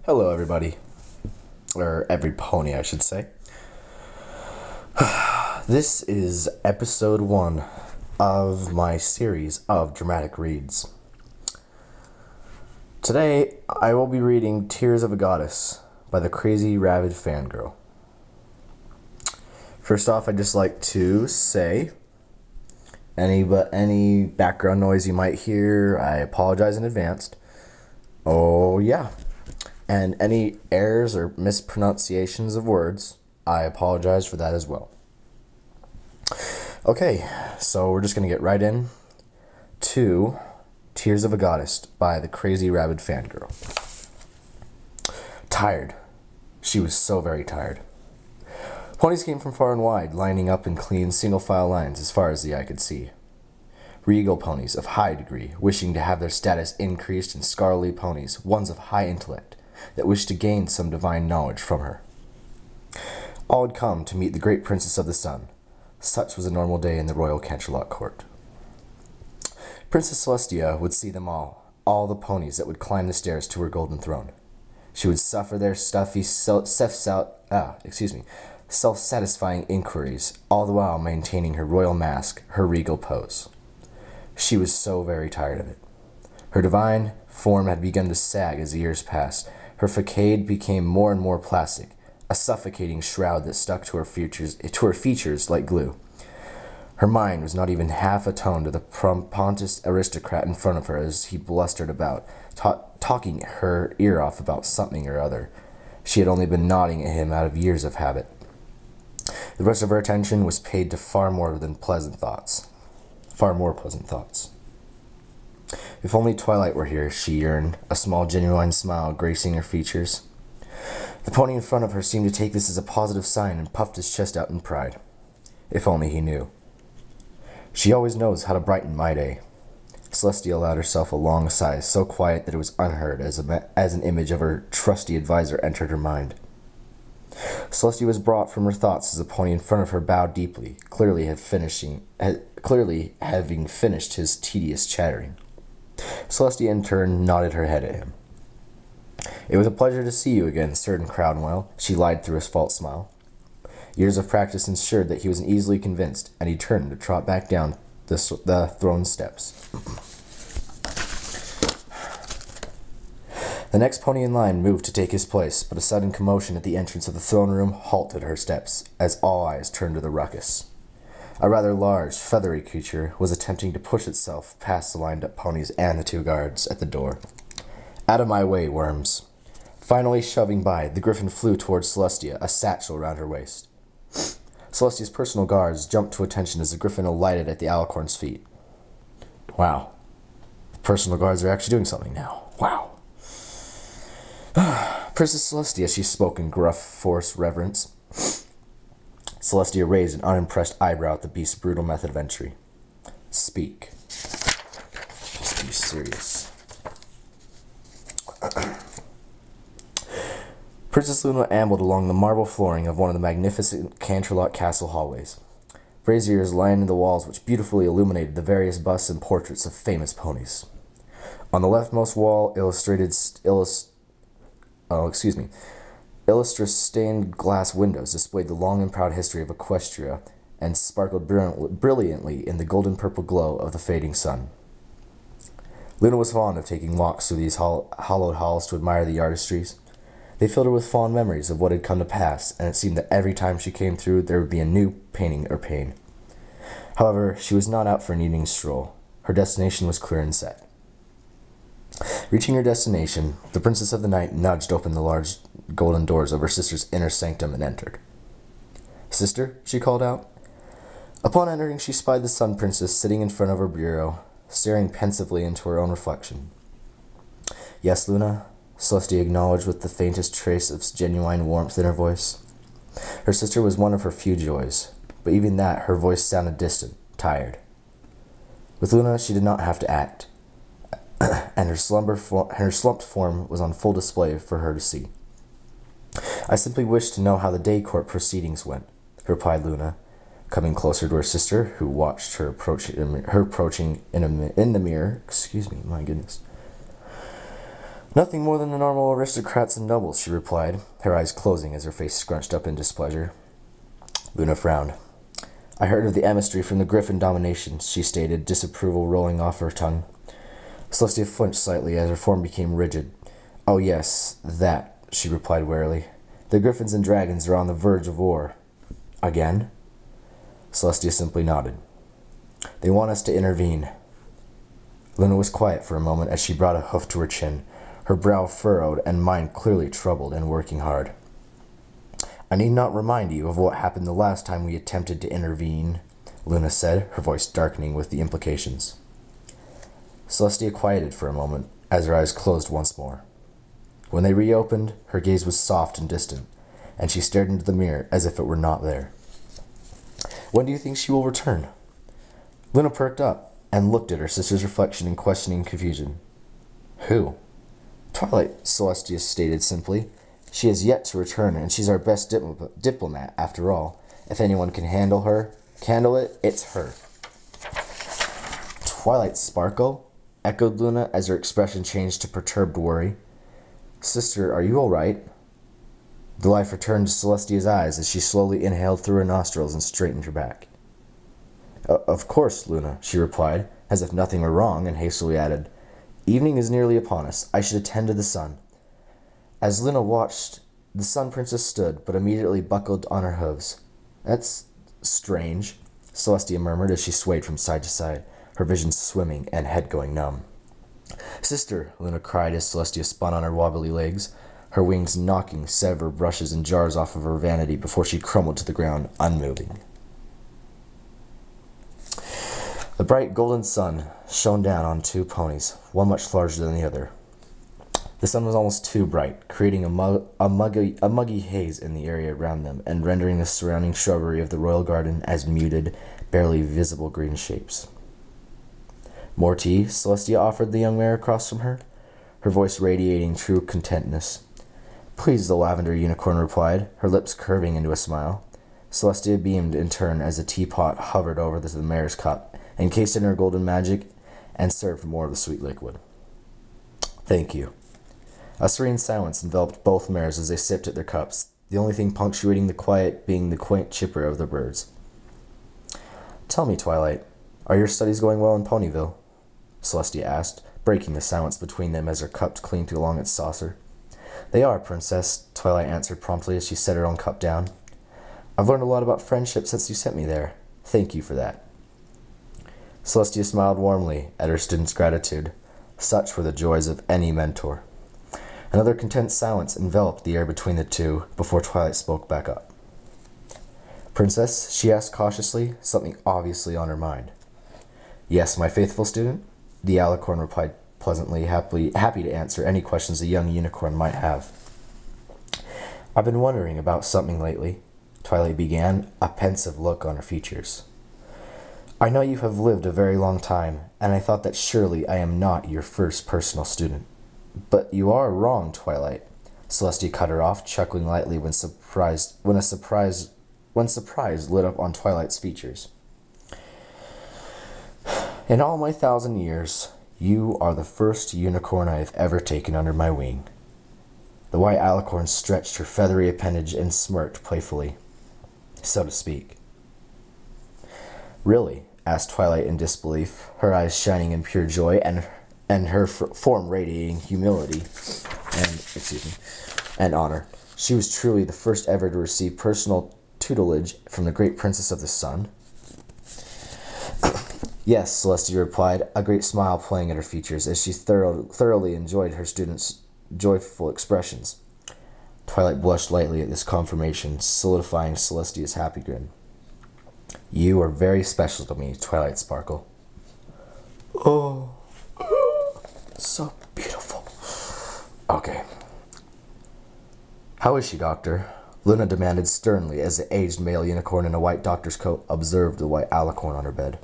Hello, everybody. Or Everypony, I should say. This is episode 1 of my series of dramatic reads. Today, I will be reading Tears of a Goddess by TheCrazyRabbidFanGirl. First off, I'd just like to say any background noise you might hear, I apologize in advance. Oh, yeah. And any errors or mispronunciations of words, I apologize for that as well. Okay, so we're just going to get right in to Tears of a Goddess by TheCrazyRabbidFanGirl. Tired. She was so very tired. Ponies came from far and wide, lining up in clean single-file lines as far as the eye could see. Regal ponies of high degree, wishing to have their status increased, and scholarly ponies, ones of high intellect, that wished to gain some divine knowledge from her. All had come to meet the great princess of the sun. Such was a normal day in the royal Canterlot court. Princess Celestia would see them all the ponies that would climb the stairs to her golden throne. She would suffer their self-satisfying inquiries, all the while maintaining her royal mask, her regal pose. She was so very tired of it. Her divine form had begun to sag as the years passed. Her facade became more and more plastic, a suffocating shroud that stuck to her features like glue. Her mind was not even half attuned to the pompous aristocrat in front of her as he blustered about, talking her ear off about something or other. She had only been nodding at him out of years of habit. The rest of her attention was paid to far more pleasant thoughts. If only twilight were here, she yearned, a small genuine smile gracing her features. The pony in front of her seemed to take this as a positive sign and puffed his chest out in pride. If only he knew. She always knows how to brighten my day. Celestia allowed herself a long sigh, so quiet that it was unheard as an image of her trusty advisor entered her mind. Celestia was brought from her thoughts as the pony in front of her bowed deeply, clearly having finished his tedious chattering. Celestia in turn nodded her head at him. "It was a pleasure to see you again, Sir Cromwell," she lied through his false smile. Years of practice ensured that he was easily convinced, and he turned to trot back down the throne steps. The next pony in line moved to take his place, but a sudden commotion at the entrance of the throne room halted her steps, as all eyes turned to the ruckus. A rather large, feathery creature was attempting to push itself past the lined-up ponies and the 2 guards at the door. "Out of my way, worms." Finally shoving by, the griffin flew towards Celestia, a satchel around her waist. Celestia's personal guards jumped to attention as the griffin alighted at the alicorn's feet. Wow. Personal guards are actually doing something now. Wow. "Princess Celestia," she spoke in gruff, forced reverence. Celestia raised an unimpressed eyebrow at the beast's brutal method of entry. "Speak. Just be serious." Princess Luna ambled along the marble flooring of one of the magnificent Canterlot Castle hallways. Braziers lined the walls which beautifully illuminated the various busts and portraits of famous ponies. On the leftmost wall, illustrious stained glass windows displayed the long and proud history of Equestria and sparkled brilliantly in the golden-purple glow of the fading sun. Luna was fond of taking walks through these hollowed halls to admire the artistries. They filled her with fond memories of what had come to pass, and it seemed that every time she came through there would be a new painting or pain. However, she was not out for an evening stroll. Her destination was clear and set. Reaching her destination, the Princess of the Night nudged open the large golden doors of her sister's inner sanctum and entered. "Sister," she called out. Upon entering, she spied the Sun Princess sitting in front of her bureau, staring pensively into her own reflection. "Yes, Luna," Celestia acknowledged with the faintest trace of genuine warmth in her voice. Her sister was one of her few joys, but even that, her voice sounded distant, tired. With Luna, she did not have to act, and her slumped form was on full display for her to see. "I simply wished to know how the day court proceedings went," replied Luna, coming closer to her sister, who watched her approaching in the mirror. Excuse me, my goodness. Nothing more than the normal aristocrats and nobles, she replied, her eyes closing as her face scrunched up in displeasure. Luna frowned. I heard of the emissary from the Griffin dominations, she stated, disapproval rolling off her tongue. Celestia flinched slightly as her form became rigid. Oh yes, that, she replied warily. The Griffins and Dragons are on the verge of war. Again? Celestia simply nodded. They want us to intervene. Luna was quiet for a moment as she brought a hoof to her chin, her brow furrowed and mind clearly troubled and working hard. I need not remind you of what happened the last time we attempted to intervene, Luna said, her voice darkening with the implications. Celestia quieted for a moment as her eyes closed once more. When they reopened, her gaze was soft and distant, and she stared into the mirror as if it were not there. When do you think she will return? Luna perked up and looked at her sister's reflection in questioning confusion. Who? Twilight, Celestia stated simply. She has yet to return, and she's our best diplomat, after all. If anyone can handle it, it's her. Twilight Sparkle? Echoed Luna as her expression changed to perturbed worry. Sister, are you all right? The life returned to Celestia's eyes as she slowly inhaled through her nostrils and straightened her back. Of course, Luna, she replied, as if nothing were wrong, and hastily added, Evening is nearly upon us. I should attend to the sun. As Luna watched, the Sun Princess stood, but immediately buckled on her hooves. That's strange, Celestia murmured as she swayed from side to side, her vision swimming and head going numb. Sister, Luna cried as Celestia spun on her wobbly legs, her wings knocking several brushes and jars off of her vanity before she crumbled to the ground, unmoving. The bright golden sun shone down on two ponies, one much larger than the other. The sun was almost too bright, creating a muggy haze in the area around them and rendering the surrounding shrubbery of the royal garden as muted, barely visible green shapes. More tea? Celestia offered the young mare across from her, her voice radiating true contentness. Please, the lavender unicorn replied, her lips curving into a smile. Celestia beamed in turn as the teapot hovered over the mare's cup, encased in her golden magic, and served more of the sweet liquid. Thank you. A serene silence enveloped both mares as they sipped at their cups, the only thing punctuating the quiet being the quaint chipper of the birds. Tell me, Twilight, are your studies going well in Ponyville? Celestia asked, breaking the silence between them as her cup clinked along its saucer. They are, Princess, Twilight answered promptly as she set her own cup down. I've learned a lot about friendship since you sent me there. Thank you for that. Celestia smiled warmly at her student's gratitude. Such were the joys of any mentor. Another content silence enveloped the air between the two before Twilight spoke back up. Princess, she asked cautiously, something obviously on her mind. Yes, my faithful student, the alicorn replied pleasantly, happy to answer any questions a young unicorn might have. I've been wondering about something lately, Twilight began, a pensive look on her features. I know you have lived a very long time, and I thought that surely I am not your first personal student. But you are wrong, Twilight. Celestia cut her off, chuckling lightly when surprise lit up on Twilight's features. In all my 1,000 years, you are the first unicorn I have ever taken under my wing. The white alicorn stretched her feathery appendage and smirked playfully, so to speak. Really? Asked Twilight in disbelief, her eyes shining in pure joy and her form radiating humility and honor. She was truly the first ever to receive personal tutelage from the great princess of the sun. Yes, Celestia replied, a great smile playing at her features as she thoroughly enjoyed her students' joyful expressions. Twilight blushed lightly at this confirmation, solidifying Celestia's happy grin. You are very special to me, Twilight Sparkle. Oh, so beautiful. Okay. How is she, Doctor? Luna demanded sternly as the aged male unicorn in a white doctor's coat observed the white alicorn on her bed.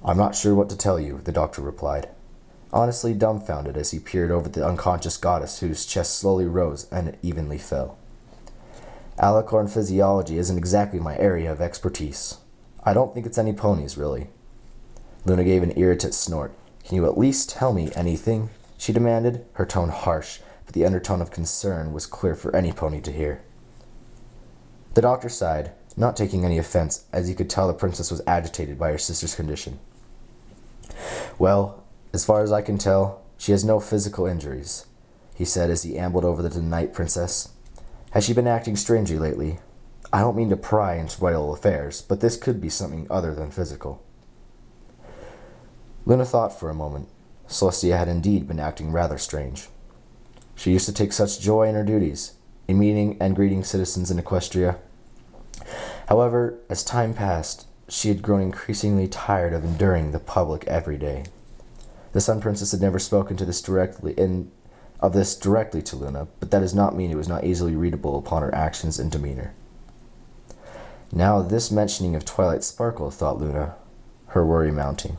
I'm not sure what to tell you, the doctor replied, honestly dumbfounded as he peered over the unconscious goddess whose chest slowly rose and evenly fell. Alicorn physiology isn't exactly my area of expertise. I don't think it's any ponies, really. Luna gave an irritant snort. Can you at least tell me anything? she demanded, her tone harsh, but the undertone of concern was clear for any pony to hear. The doctor sighed, not taking any offense, as he could tell the princess was agitated by her sister's condition. Well, as far as I can tell, she has no physical injuries, he said as he ambled over to the night princess. Has she been acting strangely lately? I don't mean to pry into royal affairs, but this could be something other than physical. Luna thought for a moment. Celestia had indeed been acting rather strange. She used to take such joy in her duties, in meeting and greeting citizens in Equestria. However, as time passed, she had grown increasingly tired of enduring the public every day. The Sun Princess had never spoken of this directly to Luna, but that does not mean it was not easily readable upon her actions and demeanor. Now this mentioning of Twilight Sparkle, thought Luna, her worry mounting.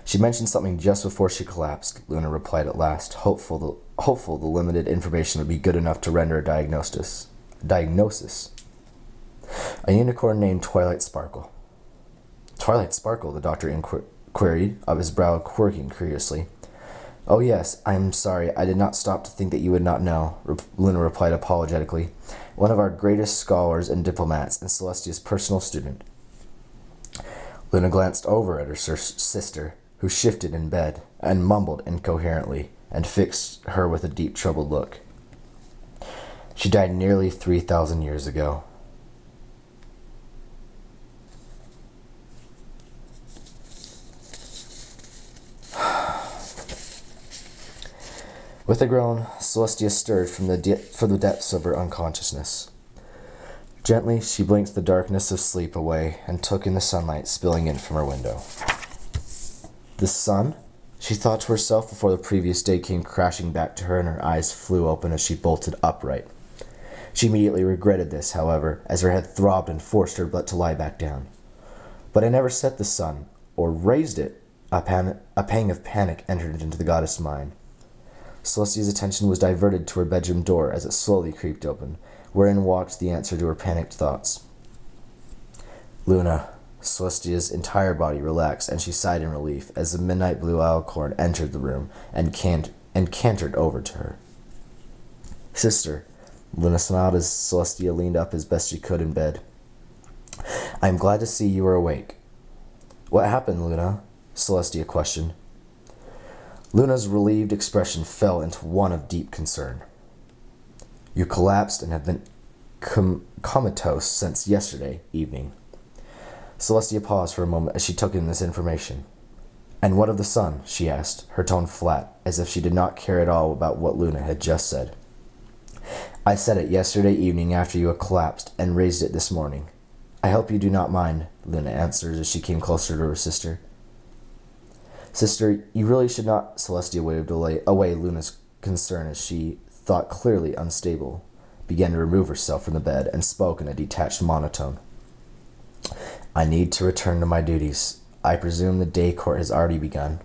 She mentioned something just before she collapsed, Luna replied at last, hopeful the limited information would be good enough to render a diagnosis. A unicorn named Twilight Sparkle. Twilight Sparkle, the doctor queried, of his brow quirking curiously. Oh yes, I am sorry, I did not stop to think that you would not know, Luna replied apologetically. One of our greatest scholars and diplomats, and Celestia's personal student. Luna glanced over at her sister, who shifted in bed, and mumbled incoherently, and fixed her with a deep troubled look. She died nearly 3,000 years ago. With a groan, Celestia stirred from the depths of her unconsciousness. Gently, she blinked the darkness of sleep away and took in the sunlight spilling in from her window. The sun? She thought to herself before the previous day came crashing back to her and her eyes flew open as she bolted upright. She immediately regretted this, however, as her head throbbed and forced her to lie back down. But I never set the sun, or raised it. A pang of panic entered into the goddess' mind. Celestia's attention was diverted to her bedroom door as it slowly creaked open, wherein walked the answer to her panicked thoughts. Luna. Celestia's entire body relaxed, and she sighed in relief as the midnight blue alicorn entered the room and cantered over to her. Sister. Luna smiled as Celestia leaned up as best she could in bed. I am glad to see you are awake. What happened, Luna? Celestia questioned. Luna's relieved expression fell into one of deep concern. You collapsed and have been comatose since yesterday evening. Celestia paused for a moment as she took in this information. And what of the sun? She asked, her tone flat, as if she did not care at all about what Luna had just said. I said it yesterday evening after you had collapsed, and raised it this morning. I hope you do not mind, Luna answered as she came closer to her sister. Sister, you really should not, Celestia waved away Luna's concern as she, thought clearly unstable, began to remove herself from the bed and spoke in a detached monotone. I need to return to my duties. I presume the day court has already begun.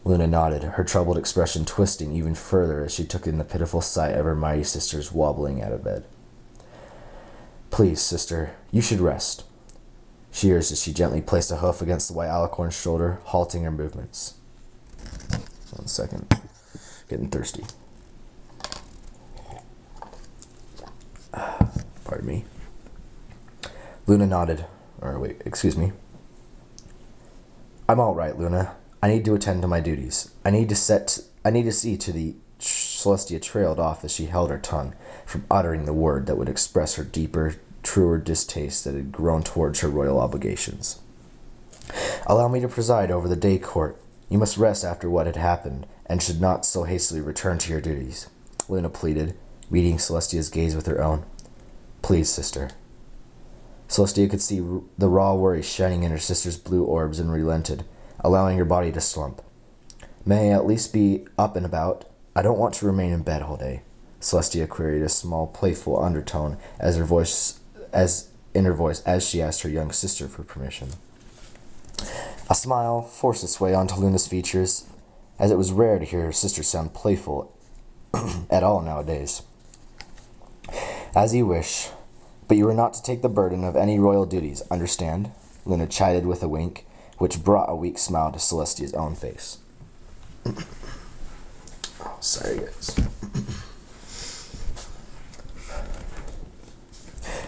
Luna nodded, her troubled expression twisting even further as she took in the pitiful sight of her mighty sisters wobbling out of bed. Please, sister, you should rest. She urged as she gently placed a hoof against the white alicorn's shoulder, halting her movements. 1 second. Getting thirsty. Pardon me. Luna nodded. Excuse me. I'm all right, Luna. I need to attend to my duties. I need to see to the... Celestia trailed off as she held her tongue from uttering the word that would express her deeper, truer distaste that had grown towards her royal obligations. Allow me to preside over the day court. You must rest after what had happened, and should not so hastily return to your duties, Luna pleaded, meeting Celestia's gaze with her own. Please, sister. Celestia could see the raw worry shining in her sister's blue orbs and relented, allowing her body to slump. May I at least be up and about? I don't want to remain in bed all day, Celestia queried, a small playful undertone in her voice as she asked her young sister for permission. A smile forced its way onto Luna's features, as it was rare to hear her sister sound playful at all nowadays. As you wish, but you are not to take the burden of any royal duties, understand? Luna chided with a wink, which brought a weak smile to Celestia's own face. Sorry, guys.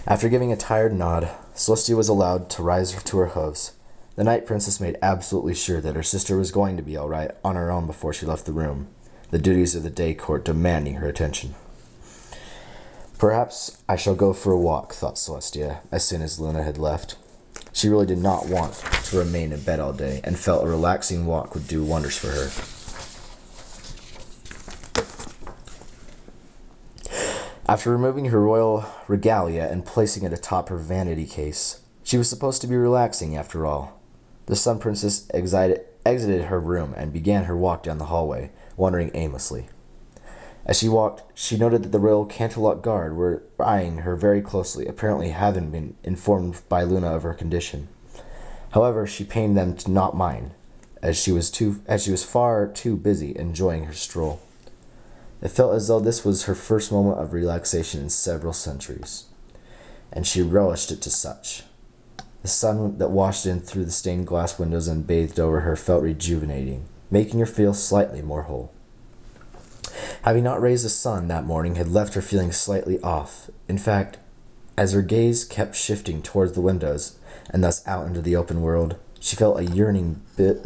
After giving a tired nod, Celestia was allowed to rise to her hooves. The Night Princess made absolutely sure that her sister was going to be all right on her own before she left the room, the duties of the day court demanding her attention. Perhaps I shall go for a walk, thought Celestia, as soon as Luna had left. She really did not want to remain in bed all day, and felt a relaxing walk would do wonders for her. After removing her royal regalia and placing it atop her vanity case, she was supposed to be relaxing after all. The Sun Princess exited her room and began her walk down the hallway, wandering aimlessly. As she walked, she noted that the royal Canterlot guard were eyeing her very closely, apparently having been informed by Luna of her condition. However, she pained them to not mind, as she was far too busy enjoying her stroll. It felt as though this was her first moment of relaxation in several centuries, and she relished it to such. The sun that washed in through the stained glass windows and bathed over her felt rejuvenating, making her feel slightly more whole. Having not raised the sun that morning had left her feeling slightly off. In fact, as her gaze kept shifting towards the windows, and thus out into the open world, she felt a yearning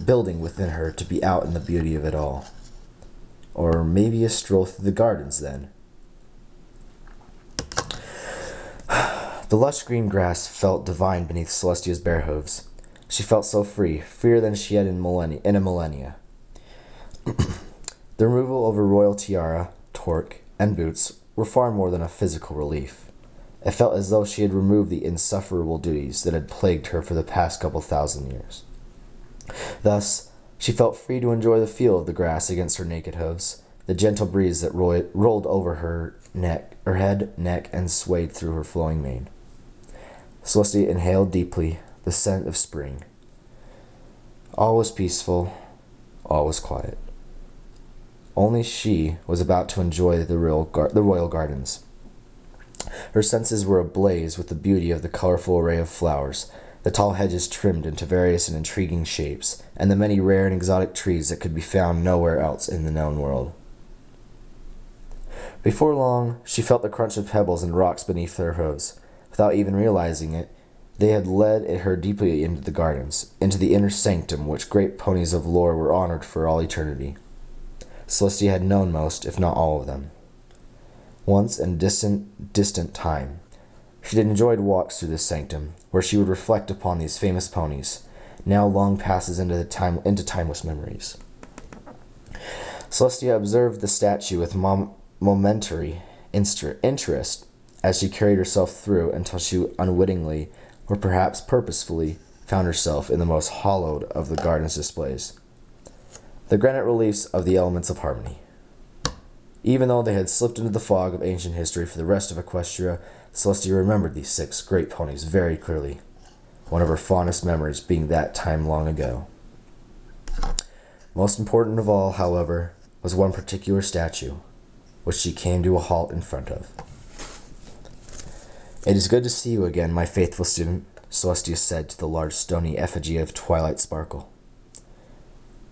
building within her to be out in the beauty of it all. Or maybe a stroll through the gardens, then. The lush green grass felt divine beneath Celestia's bare hooves. She felt so free, freer than she had in a millennia. The removal of her royal tiara, torque, and boots were far more than a physical relief. It felt as though she had removed the insufferable duties that had plagued her for the past couple thousand years. Thus, she felt free to enjoy the feel of the grass against her naked hooves, the gentle breeze that rolled over her head, neck, and swayed through her flowing mane. Celestia inhaled deeply the scent of spring. All was peaceful, all was quiet. Only she was about to enjoy the royal gardens. Her senses were ablaze with the beauty of the colorful array of flowers, the tall hedges trimmed into various and intriguing shapes, and the many rare and exotic trees that could be found nowhere else in the known world. Before long, she felt the crunch of pebbles and rocks beneath her hooves. Without even realizing it, they had led her deeply into the gardens, into the inner sanctum which great ponies of lore were honored for all eternity. Celestia had known most, if not all of them. Once, in distant time, she had enjoyed walks through this sanctum, where she would reflect upon these famous ponies, now long passes into timeless memories. Celestia observed the statue with momentary interest as she carried herself through until she unwittingly, or perhaps purposefully, found herself in the most hallowed of the garden's displays, the granite reliefs of the elements of harmony. Even though they had slipped into the fog of ancient history for the rest of Equestria, Celestia remembered these 6 great ponies very clearly, one of her fondest memories being that time long ago. Most important of all, however, was one particular statue, which she came to a halt in front of. "It is good to see you again, my faithful student," Celestia said to the large stony effigy of Twilight Sparkle.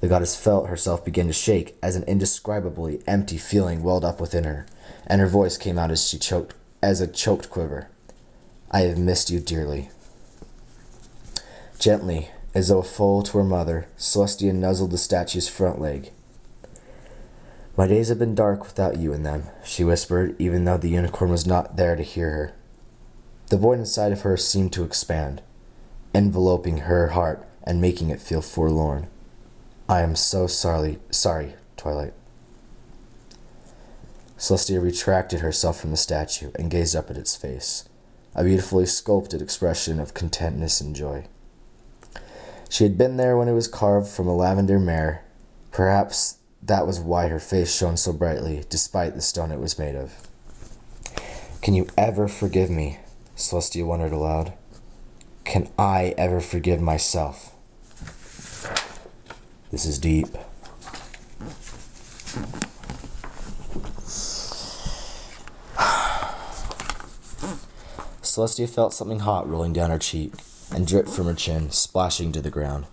The goddess felt herself begin to shake as an indescribably empty feeling welled up within her, and her voice came out as a choked quiver. "I have missed you dearly." Gently, as though a foal to her mother, Celestia nuzzled the statue's front leg. "My days have been dark without you in them," she whispered, even though the unicorn was not there to hear her. The void inside of her seemed to expand, enveloping her heart and making it feel forlorn. "I am so sorry, Twilight." Celestia retracted herself from the statue and gazed up at its face, a beautifully sculpted expression of contentness and joy. She had been there when it was carved from a lavender mare. Perhaps that was why her face shone so brightly, despite the stone it was made of. "Can you ever forgive me?" Celestia wondered aloud. "Can I ever forgive myself?" This is deep. Celestia felt something hot rolling down her cheek and drip from her chin, splashing to the ground.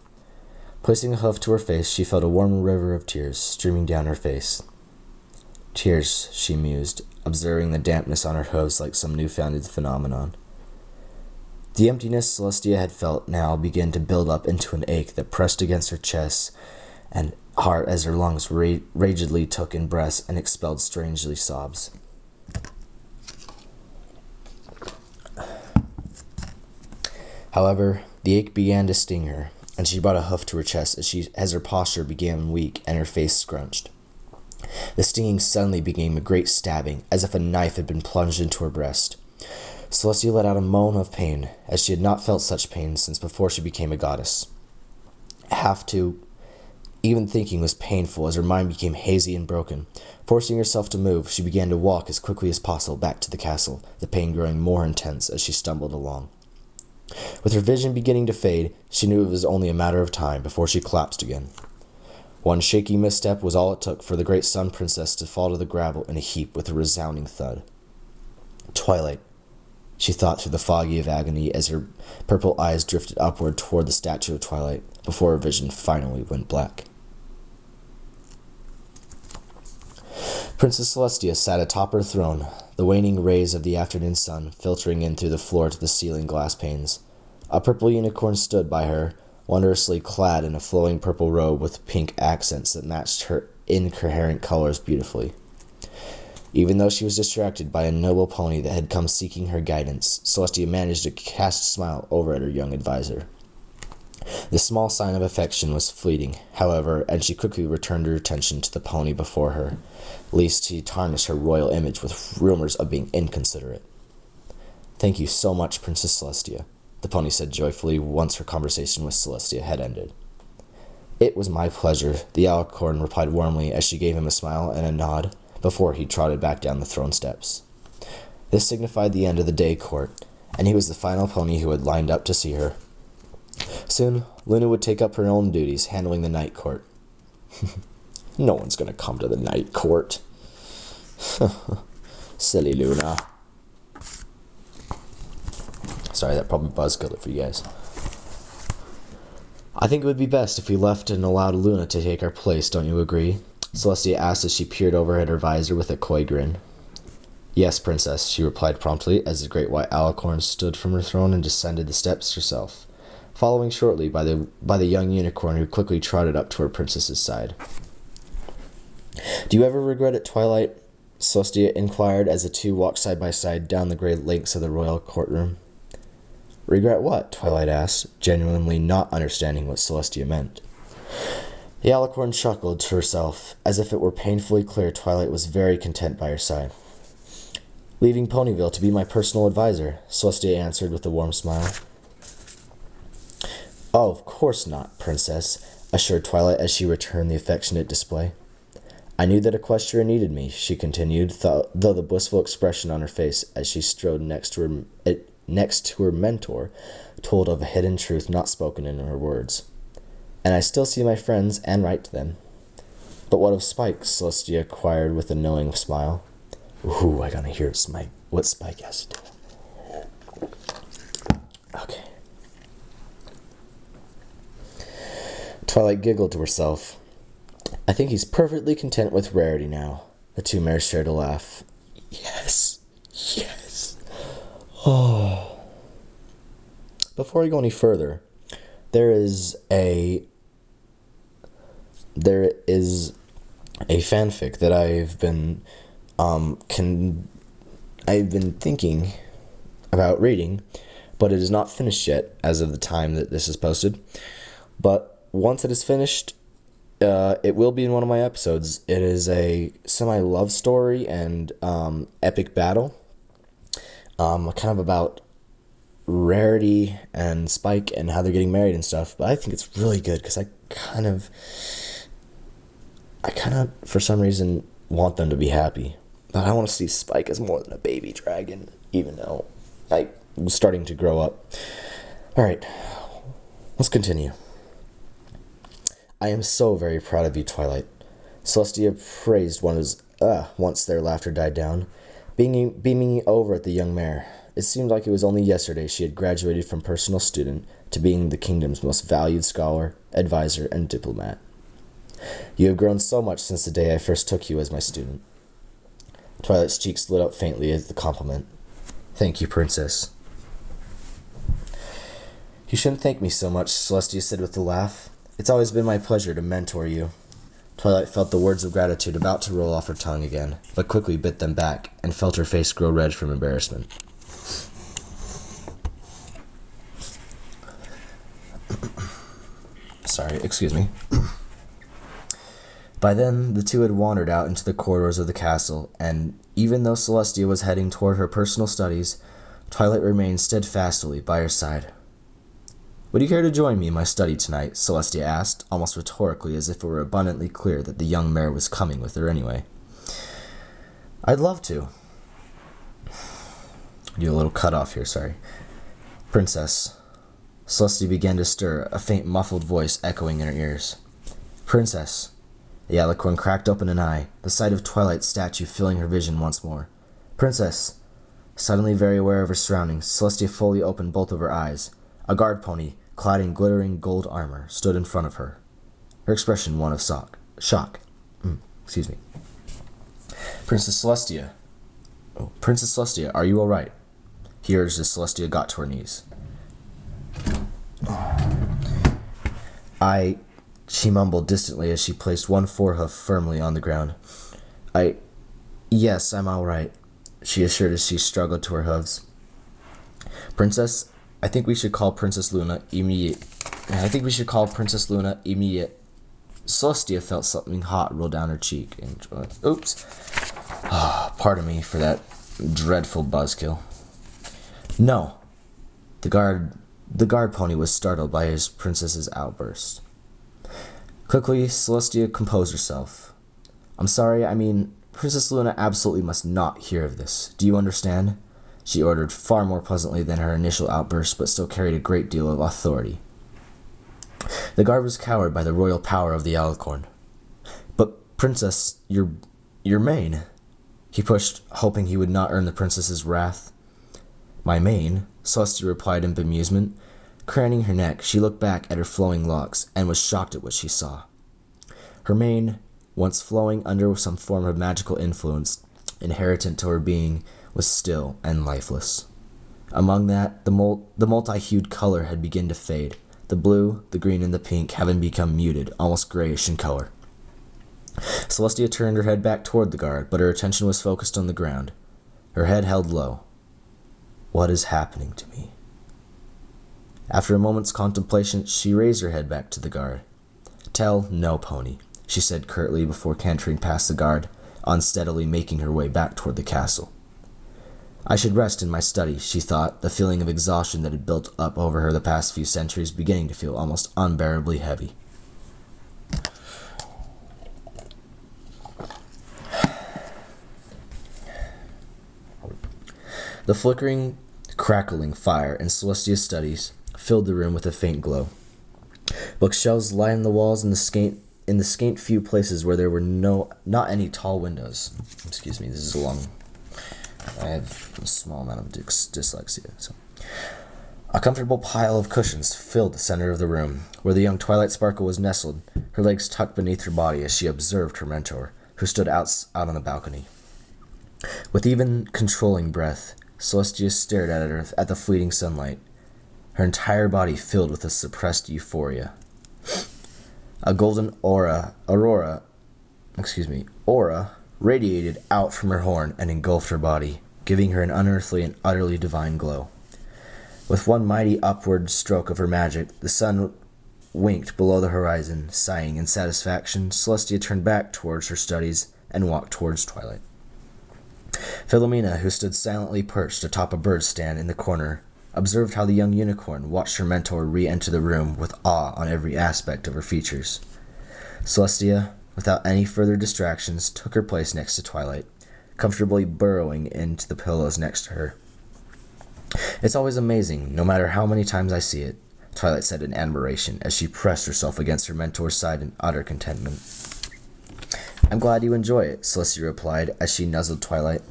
Placing a hoof to her face, she felt a warm river of tears streaming down her face. Tears, she mused, observing the dampness on her hooves like some new-founded phenomenon. The emptiness Celestia had felt now began to build up into an ache that pressed against her chest and heart as her lungs ragedly took in breaths and expelled strangely sobs. However, the ache began to sting her, and she brought a hoof to her chest as her posture began weak and her face scrunched. The stinging suddenly became a great stabbing, as if a knife had been plunged into her breast. Celestia let out a moan of pain, as she had not felt such pain since before she became a goddess. Even thinking was painful as her mind became hazy and broken. Forcing herself to move, she began to walk as quickly as possible back to the castle, the pain growing more intense as she stumbled along. With her vision beginning to fade, she knew it was only a matter of time before she collapsed again. One shaky misstep was all it took for the great Sun Princess to fall to the gravel in a heap with a resounding thud. Twilight, she thought through the foggy of agony as her purple eyes drifted upward toward the statue of Twilight, before her vision finally went black. Princess Celestia sat atop her throne, the waning rays of the afternoon sun filtering in through the floor to the ceiling glass panes. A purple unicorn stood by her, wondrously clad in a flowing purple robe with pink accents that matched her incoherent colors beautifully. Even though she was distracted by a noble pony that had come seeking her guidance, Celestia managed to cast a smile over at her young advisor. The small sign of affection was fleeting, however, and she quickly returned her attention to the pony before her, lest he tarnish her royal image with rumors of being inconsiderate. "Thank you so much, Princess Celestia," the pony said joyfully once her conversation with Celestia had ended. "It was my pleasure," the alicorn replied warmly as she gave him a smile and a nod before he trotted back down the throne steps. This signified the end of the day court, and he was the final pony who had lined up to see her. Soon, Luna would take up her own duties, handling the night court. No one's going to come to the night court. Silly Luna. Sorry, that probably buzzkilled it for you guys. "I think it would be best if we left and allowed Luna to take our place, don't you agree?" Celestia asked as she peered over at her visor with a coy grin. "Yes, Princess," she replied promptly as the great white alicorn stood from her throne and descended the steps herself, following shortly by the young unicorn who quickly trotted up to her princess's side. "Do you ever regret it, Twilight?" Celestia inquired as the two walked side by side down the gray lengths of the royal courtroom. "Regret what?" Twilight asked, genuinely not understanding what Celestia meant. The alicorn chuckled to herself, as if it were painfully clear Twilight was very content by her side. "Leaving Ponyville to be my personal advisor," Celestia answered with a warm smile. "Oh, of course not, Princess," assured Twilight as she returned the affectionate display. "I knew that Equestria needed me," she continued, though the blissful expression on her face as she strode next to her mentor told of a hidden truth not spoken in her words. "And I still see my friends and write to them." "But what of Spike?" Celestia inquired with a knowing smile. "Ooh, I gotta hear what Spike has to do." Okay. Twilight giggled to herself. "I think he's perfectly content with Rarity now." The two mares shared a laugh. Yes. Yes. Oh. Before I go any further, there is a fanfic that I've been thinking about reading, but it is not finished yet as of the time that this is posted. But once it is finished, it will be in one of my episodes. It is a semi-love story and epic battle, kind of about Rarity and Spike and how they're getting married and stuff. But I think it's really good because I kind of, for some reason, want them to be happy. But I want to see Spike as more than a baby dragon, even though I was starting to grow up. Alright, let's continue. "I am so very proud of you, Twilight," Celestia praised once their laughter died down, beaming over at the young mare. It seemed like it was only yesterday she had graduated from personal student to being the kingdom's most valued scholar, advisor, and diplomat. "You have grown so much since the day I first took you as my student." Twilight's cheeks lit up faintly as the compliment. Thank you, Princess. You shouldn't thank me so much, Celestia said with a laugh. It's always been my pleasure to mentor you. Twilight felt the words of gratitude about to roll off her tongue again, but quickly bit them back and felt her face grow red from embarrassment. Sorry, excuse me. By then, the two had wandered out into the corridors of the castle, and even though Celestia was heading toward her personal studies, Twilight remained steadfastly by her side. Would you care to join me in my study tonight? Celestia asked, almost rhetorically, as if it were abundantly clear that the young mare was coming with her anyway. I'd love to. Do a little cut off here, sorry. Princess. Celestia began to stir, a faint muffled voice echoing in her ears. Princess. The alicorn cracked open an eye, the sight of Twilight's statue filling her vision once more. Princess. Suddenly very aware of her surroundings, Celestia fully opened both of her eyes. A guard pony, clad in glittering gold armor, stood in front of her. Her expression one of shock. Excuse me. Princess Celestia. Oh, Princess Celestia, are you all right? He urged as Celestia got to her knees. She mumbled distantly as she placed one forehoof firmly on the ground. Yes, I'm all right, she assured as she struggled to her hooves. Princess, I think we should call Princess Luna immediate. Celestia felt something hot roll down her cheek. Oops. Pardon me for that dreadful buzzkill. No. The guard pony was startled by his princess's outburst. Quickly, Celestia composed herself. I'm sorry, Princess Luna absolutely must not hear of this. Do you understand? She ordered far more pleasantly than her initial outburst, but still carried a great deal of authority. The guard was cowed by the royal power of the alicorn. But, Princess, your mane, he pushed, hoping he would not earn the princess's wrath. My mane, Celestia replied in bemusement. Craning her neck, she looked back at her flowing locks and was shocked at what she saw. Her mane, once flowing under some form of magical influence inherent to her being, was still and lifeless. Among that, the multi-hued color had begun to fade, the blue, the green, and the pink having become muted, almost grayish in color. Celestia turned her head back toward the guard, but her attention was focused on the ground, her head held low. What is happening to me? After a moment's contemplation, she raised her head back to the guard. Tell no pony, she said curtly before cantering past the guard, unsteadily making her way back toward the castle. I should rest in my study, she thought, the feeling of exhaustion that had built up over her the past few centuries beginning to feel almost unbearably heavy. The flickering, crackling fire in Celestia's studies filled the room with a faint glow. Bookshelves lined the walls in the scant few places where there were not any tall windows. Excuse me, this is a long. I have a small amount of dyslexia. So. A comfortable pile of cushions filled the center of the room, where the young Twilight Sparkle was nestled, her legs tucked beneath her body as she observed her mentor, who stood out on the balcony. With even controlling breath, Celestia stared at her at the fleeting sunlight, her entire body filled with a suppressed euphoria. A golden aura radiated out from her horn and engulfed her body, giving her an unearthly and utterly divine glow. With one mighty upward stroke of her magic, the sun winked below the horizon. Sighing in satisfaction, Celestia turned back towards her studies and walked towards Twilight. Philomena, who stood silently perched atop a bird stand in the corner, observed how the young unicorn watched her mentor re-enter the room with awe on every aspect of her features. Celestia, without any further distractions, took her place next to Twilight, comfortably burrowing into the pillows next to her. It's always amazing, no matter how many times I see it, Twilight said in admiration as she pressed herself against her mentor's side in utter contentment. I'm glad you enjoy it, Celestia replied as she nuzzled Twilight.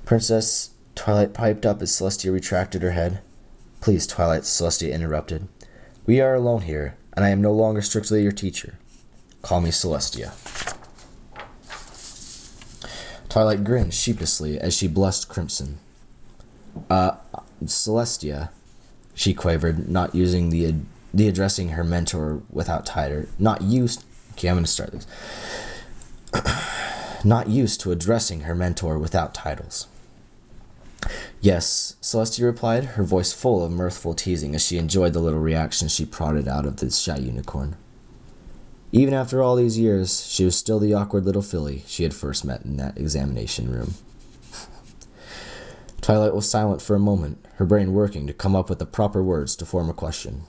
Princess, Twilight piped up as Celestia retracted her head. Please, Twilight, Celestia interrupted. We are alone here, and I am no longer strictly your teacher. Call me Celestia. Twilight grinned sheepishly as she blushed crimson. Celestia, she quavered, not using the addressing her mentor without title. Not used to addressing her mentor without titles. Yes, Celestia replied, her voice full of mirthful teasing as she enjoyed the little reaction she prodded out of the shy unicorn. Even after all these years, she was still the awkward little filly she had first met in that examination room. Twilight was silent for a moment, her brain working to come up with the proper words to form a question.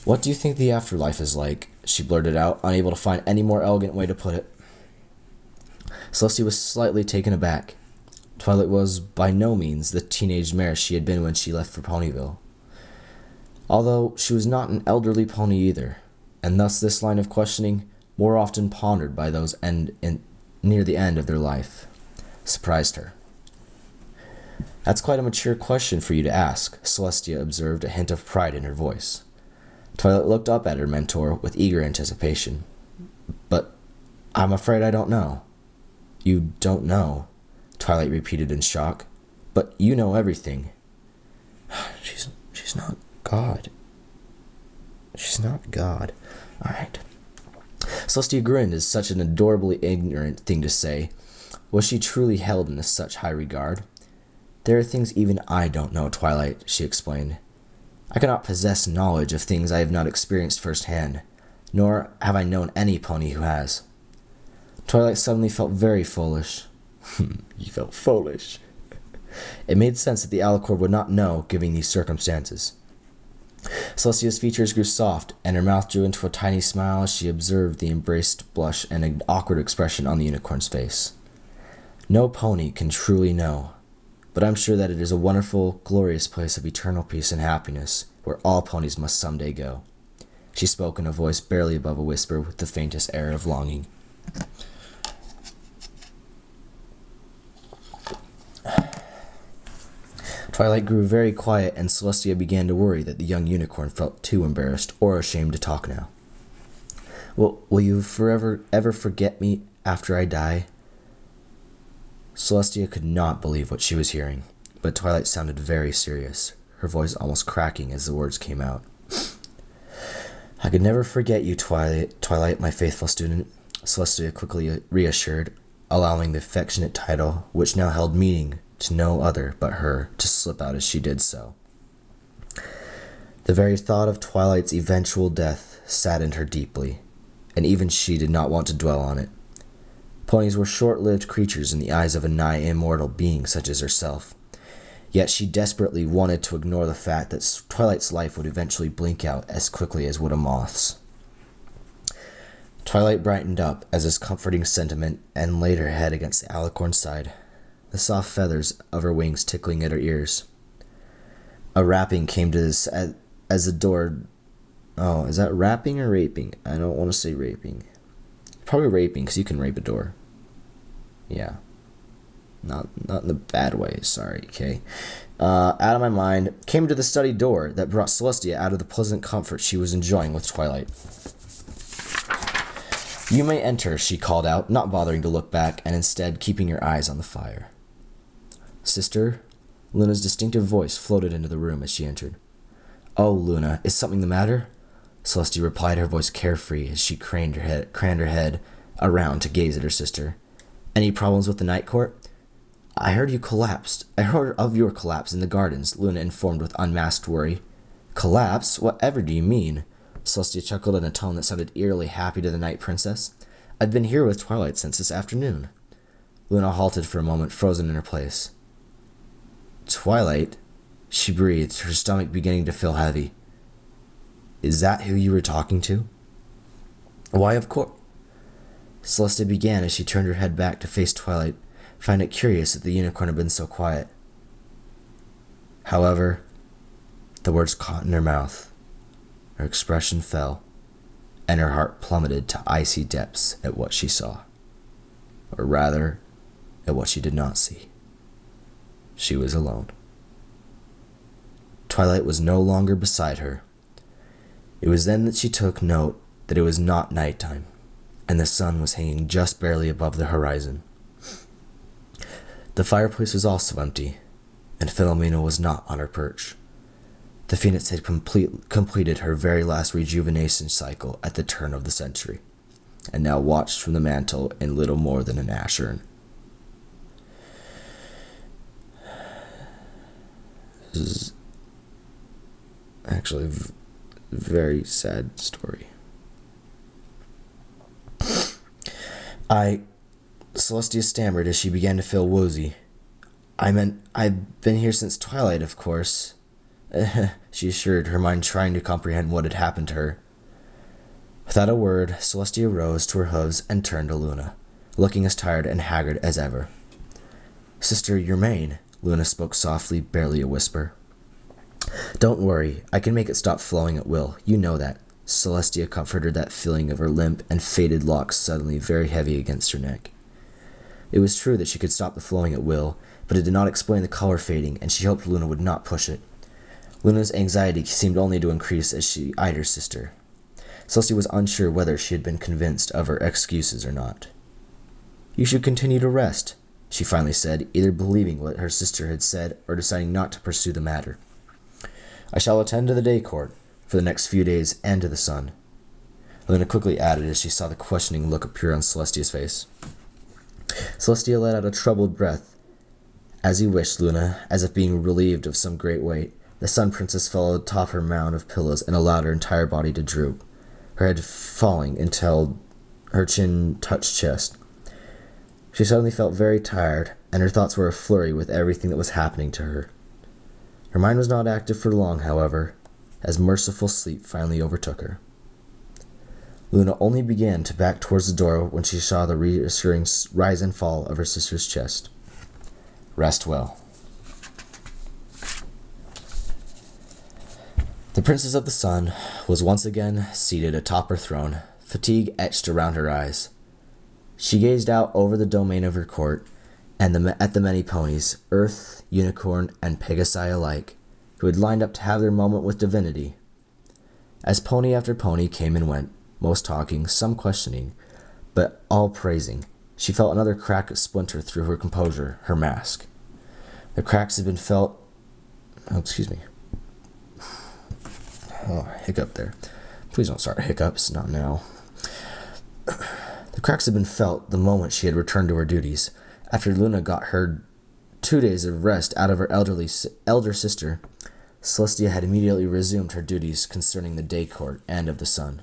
"What do you think the afterlife is like?" she blurted out, unable to find any more elegant way to put it. Celestia was slightly taken aback. Twilight was by no means the teenage mare she had been when she left for Ponyville. Although she was not an elderly pony either, and thus this line of questioning, more often pondered by those near the end of their life, surprised her. "That's quite a mature question for you to ask," Celestia observed, a hint of pride in her voice. Twilight looked up at her mentor with eager anticipation. "But I'm afraid I don't know." "You don't know?" Twilight repeated in shock. "But you know everything." She's not God. She's not God. All right. Celestia grinned as such an adorably ignorant thing to say. Was she truly held in such high regard? "There are things even I don't know, Twilight," she explained. "I cannot possess knowledge of things I have not experienced firsthand, nor have I known any pony who has." Twilight suddenly felt very foolish. You felt foolish. It made sense that the alicorn would not know, given these circumstances. Celestia's features grew soft, and her mouth drew into a tiny smile as she observed the embraced blush and an awkward expression on the unicorn's face. "No pony can truly know, but I'm sure that it is a wonderful, glorious place of eternal peace and happiness, where all ponies must someday go." She spoke in a voice barely above a whisper with the faintest air of longing. Twilight grew very quiet, and Celestia began to worry that the young unicorn felt too embarrassed or ashamed to talk now. Will you ever forget me after I die?" Celestia could not believe what she was hearing, but Twilight sounded very serious, her voice almost cracking as the words came out. "I could never forget you, Twilight, my faithful student," Celestia quickly reassured, allowing the affectionate title, which now held meaning to no other but her, to slip out as she did so. The very thought of Twilight's eventual death saddened her deeply, and even she did not want to dwell on it. Ponies were short-lived creatures in the eyes of a nigh immortal being such as herself, yet she desperately wanted to ignore the fact that Twilight's life would eventually blink out as quickly as would a moth's. Twilight brightened up as this comforting sentiment and laid her head against the alicorn's side, the soft feathers of her wings tickling at her ears. A rapping came to this as the door... Oh, is that rapping or raping? I don't want to say raping. Probably raping, because you can rape a door. Yeah. Not in the bad way, sorry, okay? Out of my mind, came to the study door that brought Celestia out of the pleasant comfort she was enjoying with Twilight. "You may enter," she called out, not bothering to look back, and instead keeping her eyes on the fire. "Sister?" Luna's distinctive voice floated into the room as she entered. "Oh, Luna, is something the matter?" Celestia replied, her voice carefree as she craned her head around to gaze at her sister. "Any problems with the night court?" I heard of your collapse in the gardens," Luna informed with unmasked worry. "Collapse? Whatever do you mean?" Celestia chuckled in a tone that sounded eerily happy to the night princess. "I've been here with Twilight since this afternoon." Luna halted for a moment, frozen in her place. "Twilight?" she breathed, her stomach beginning to feel heavy. "Is that who you were talking to?" "Why, of course." Celestia began as she turned her head back to face Twilight, finding it curious that the unicorn had been so quiet. However, the words caught in her mouth, her expression fell, and her heart plummeted to icy depths at what she saw. Or rather, at what she did not see. She was alone. Twilight was no longer beside her. It was then that she took note that it was not nighttime, and the sun was hanging just barely above the horizon. The fireplace was also empty, and Philomena was not on her perch. The phoenix had completed her very last rejuvenation cycle at the turn of the century, and now watched from the mantle in little more than an ash urn. This is actually a very sad story. Celestia stammered as she began to feel woozy. I've been here since twilight, of course, she assured, her mind trying to comprehend what had happened to her. Without a word, Celestia rose to her hooves and turned to Luna, looking as tired and haggard as ever. Sister Yermaine, Luna spoke softly, barely a whisper. Don't worry, I can make it stop flowing at will. You know that. Celestia comforted that feeling of her limp and faded locks suddenly very heavy against her neck. It was true that she could stop the flowing at will, but it did not explain the color fading, and she hoped Luna would not push it. Luna's anxiety seemed only to increase as she eyed her sister. Celestia was unsure whether she had been convinced of her excuses or not. You should continue to rest, she finally said, either believing what her sister had said or deciding not to pursue the matter. I shall attend to the day court for the next few days and to the sun. Luna quickly added as she saw the questioning look appear on Celestia's face. Celestia let out a troubled breath. As you wished, Luna, as if being relieved of some great weight. The Sun Princess fell atop her mound of pillows and allowed her entire body to droop, her head falling until her chin touched chest. She suddenly felt very tired, and her thoughts were a flurry with everything that was happening to her. Her mind was not active for long, however, as merciful sleep finally overtook her. Luna only began to back towards the door when she saw the reassuring rise and fall of her sister's chest. Rest well. The Princess of the Sun was once again seated atop her throne, fatigue etched around her eyes. She gazed out over the domain of her court and at the many ponies, Earth, Unicorn, and Pegasi alike, who had lined up to have their moment with divinity. As pony after pony came and went, most talking, some questioning, but all praising, she felt another crack splinter through her composure, her mask. The cracks had been felt... hiccup there. Please don't start hiccups, not now. The cracks had been felt the moment she had returned to her duties. After Luna got her 2 days of rest out of her elder sister, Celestia had immediately resumed her duties concerning the day court and of the sun.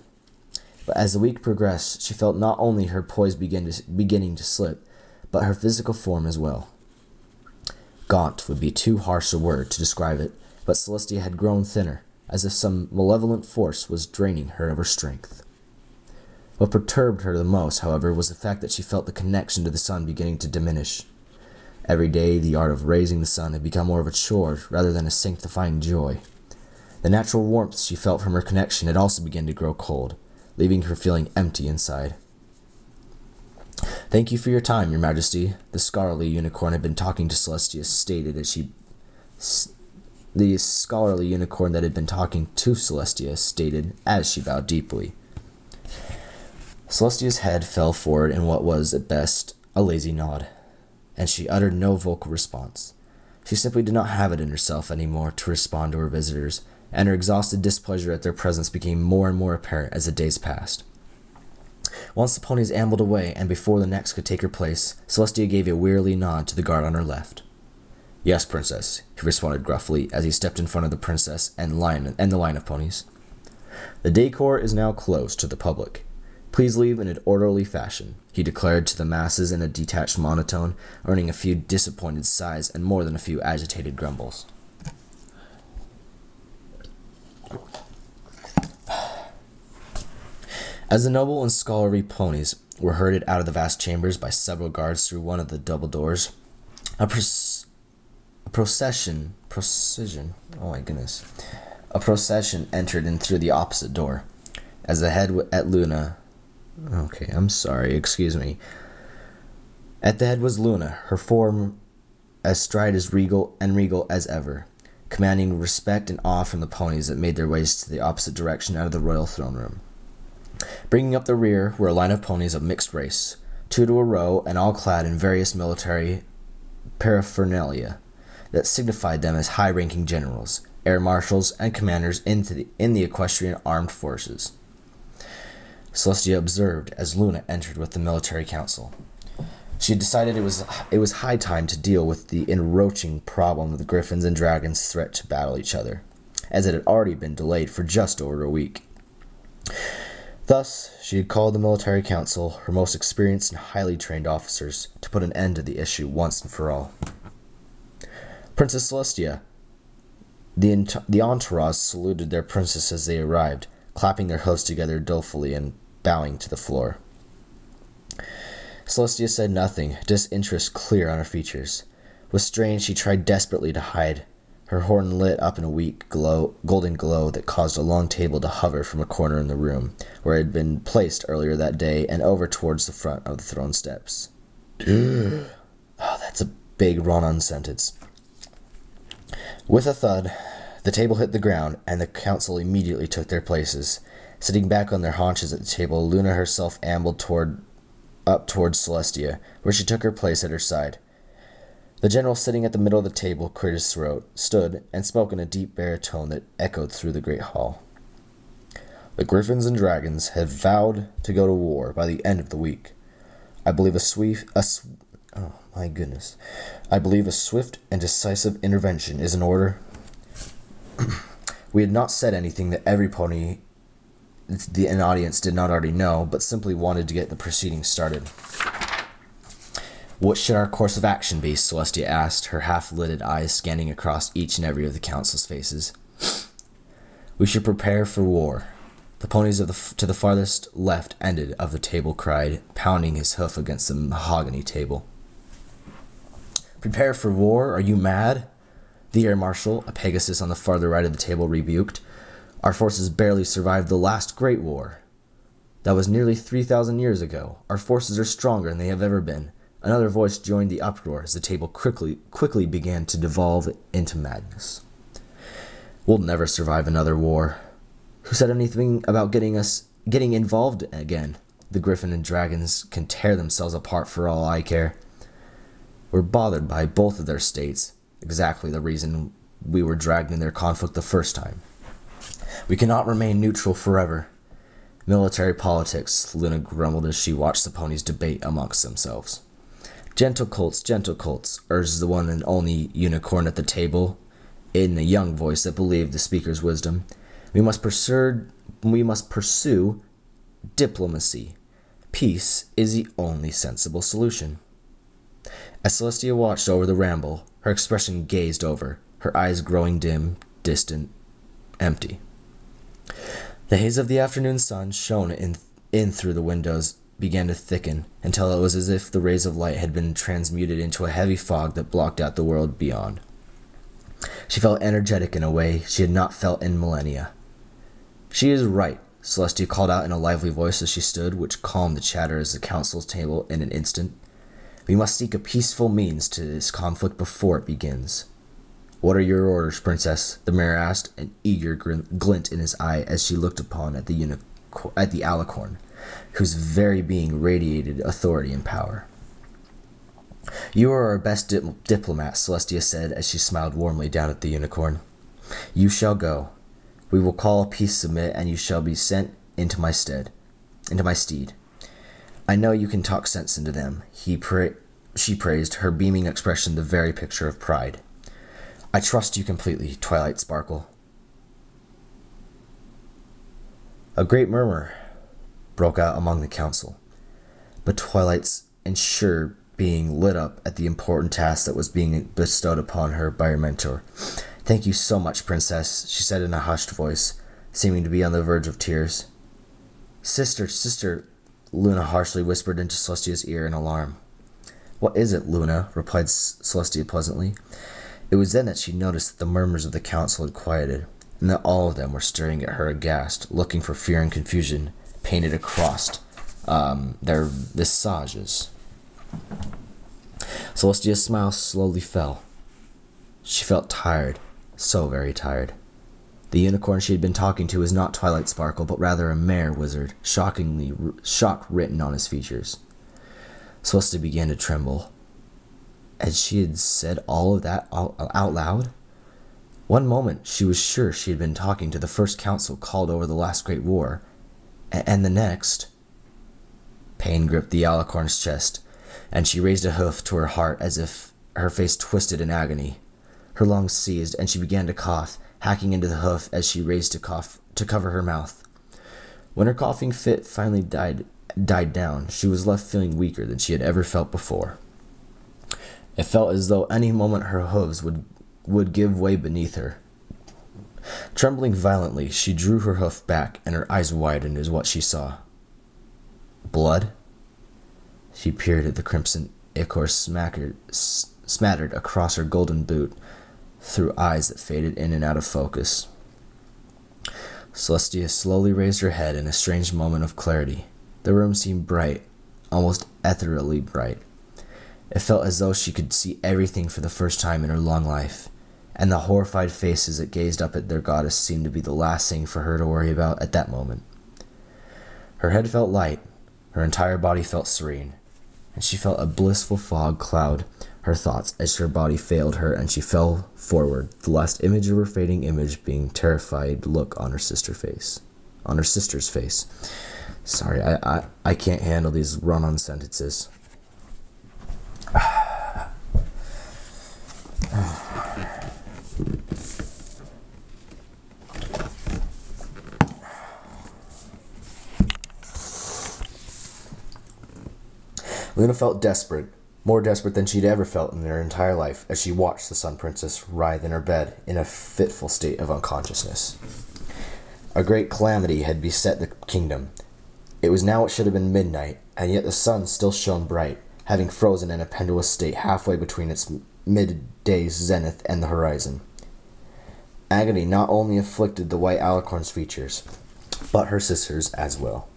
But as the week progressed, she felt not only her poise beginning to slip, but her physical form as well. Gaunt would be too harsh a word to describe it, but Celestia had grown thinner, as if some malevolent force was draining her of her strength. What perturbed her the most, however, was the fact that she felt the connection to the sun beginning to diminish. Every day, the art of raising the sun had become more of a chore rather than a sanctifying joy. The natural warmth she felt from her connection had also begun to grow cold, leaving her feeling empty inside. Thank you for your time, Your Majesty, the scholarly unicorn had been talking to Celestia stated as she... The scholarly unicorn that had been talking to Celestia stated as she bowed deeply. Celestia's head fell forward in what was, at best, a lazy nod, and she uttered no vocal response. She simply did not have it in herself anymore to respond to her visitors, and her exhausted displeasure at their presence became more and more apparent as the days passed. Once the ponies ambled away, and before the next could take her place, Celestia gave a wearily nod to the guard on her left. Yes, Princess, he responded gruffly as he stepped in front of the princess and the line of ponies. The day court is now closed to the public. Please leave in an orderly fashion, he declared to the masses in a detached monotone, earning a few disappointed sighs and more than a few agitated grumbles. As the noble and scholarly ponies were herded out of the vast chambers by several guards through one of the double doors, a procession entered in through the opposite door. As the head at Luna... At the head was Luna, her form as stride as regal as ever, commanding respect and awe from the ponies that made their ways to the opposite direction out of the royal throne room. Bringing up the rear were a line of ponies of mixed race, 2 to a row and all clad in various military paraphernalia that signified them as high-ranking generals, air marshals, and commanders in the equestrian armed forces. Celestia observed as Luna entered with the military council. She had decided it was high time to deal with the encroaching problem of the Griffins and Dragons' threat to battle each other, as it had already been delayed for just over a week. Thus, she had called the military council, her most experienced and highly trained officers, to put an end to the issue once and for all. Princess Celestia. The entourage saluted their princess as they arrived, clapping their hooves together dolefully and bowing to the floor. Celestia said nothing, disinterest clear on her features. With strain, she tried desperately to hide, her horn lit up in a weak golden glow that caused a long table to hover from a corner in the room, where it had been placed earlier that day, and over towards the front of the throne steps. Oh, that's a big run-on sentence. With a thud, the table hit the ground, and the council immediately took their places. Sitting back on their haunches at the table, Luna herself ambled up towards Celestia, where she took her place at her side. The general, sitting at the middle of the table, cleared his throat, stood, and spoke in a deep baritone that echoed through the great hall. The Griffins and Dragons have vowed to go to war by the end of the week. I believe a swift and decisive intervention is in order. We had not said anything that Everypony, an audience, did not already know, but simply wanted to get the proceedings started. What should our course of action be? Celestia asked, her half-lidded eyes scanning across each and every of the council's faces. We should prepare for war. The ponies to the farthest left end of the table cried, pounding his hoof against the mahogany table. Prepare for war? Are you mad? The air marshal, a Pegasus on the farther right of the table, rebuked. Our forces barely survived the last great war. That was nearly 3,000 years ago. Our forces are stronger than they have ever been. Another voice joined the uproar as the table quickly began to devolve into madness. We'll never survive another war. Who said anything about getting involved again? The Griffin and Dragons can tear themselves apart for all I care. We're bothered by both of their states, exactly the reason we were dragged in their conflict the first time. We cannot remain neutral forever. Military politics, Luna grumbled as she watched the ponies debate amongst themselves. Gentle colts, urged the one and only unicorn at the table, in a young voice that believed the speaker's wisdom. We must pursue diplomacy. Peace is the only sensible solution. As Celestia watched over the ramble, her expression gazed over, her eyes growing dim, distant, empty. The haze of the afternoon sun shone in through the windows began to thicken until it was as if the rays of light had been transmuted into a heavy fog that blocked out the world beyond. She felt energetic in a way she had not felt in millennia. She is right, Celestia called out in a lively voice as she stood, which calmed the chatter at the council's table in an instant. We must seek a peaceful means to this conflict before it begins. What are your orders, Princess? The mayor asked, an eager glint in his eye as she looked upon at the alicorn, whose very being radiated authority and power. You are our best diplomat, Celestia said as she smiled warmly down at the unicorn. You shall go. We will call a peace summit, and you shall be sent into my steed. I know you can talk sense into them, she praised, her beaming expression the very picture of pride. I trust you completely, Twilight Sparkle. A great murmur broke out among the council, but Twilight's ensure being lit up at the important task that was being bestowed upon her by her mentor. Thank you so much, Princess, she said in a hushed voice, seeming to be on the verge of tears. Sister, Luna harshly whispered into Celestia's ear in alarm. What is it, Luna? Replied Celestia pleasantly. It was then that she noticed that the murmurs of the council had quieted, and that all of them were staring at her aghast, looking for fear and confusion painted across their visages. Celestia's smile slowly fell. She felt tired, so very tired. The unicorn she had been talking to was not Twilight Sparkle, but rather a mare wizard, shock written on his features. Celestia began to tremble. And she had said all of that out loud? One moment she was sure she had been talking to the first council called over the last great war, and the next... Pain gripped the alicorn's chest, and she raised a hoof to her heart as if her face twisted in agony. Her lungs seized, and she began to cough, hacking into the hoof as she raised to cover her mouth. When her coughing fit finally died down, she was left feeling weaker than she had ever felt before. It felt as though any moment her hooves would give way beneath her. Trembling violently, she drew her hoof back, and her eyes widened as what she saw. Blood? She peered at the crimson ichor smattered across her golden boot through eyes that faded in and out of focus. Celestia slowly raised her head in a strange moment of clarity. The room seemed bright, almost ethereally bright. It felt as though she could see everything for the first time in her long life, and the horrified faces that gazed up at their goddess seemed to be the last thing for her to worry about at that moment. Her head felt light, her entire body felt serene, and she felt a blissful fog cloud her thoughts as her body failed her and she fell forward, the last image of her fading image being terrified look on her sister's face. Sorry, I can't handle these run-on sentences. Luna felt desperate, more desperate than she'd ever felt in her entire life, as she watched the Sun Princess writhe in her bed in a fitful state of unconsciousness. A great calamity had beset the kingdom. It was now what should have been midnight, and yet the sun still shone bright, having frozen in a pendulous state halfway between its midday zenith and the horizon. Agony not only afflicted the white alicorn's features, but her sisters as well.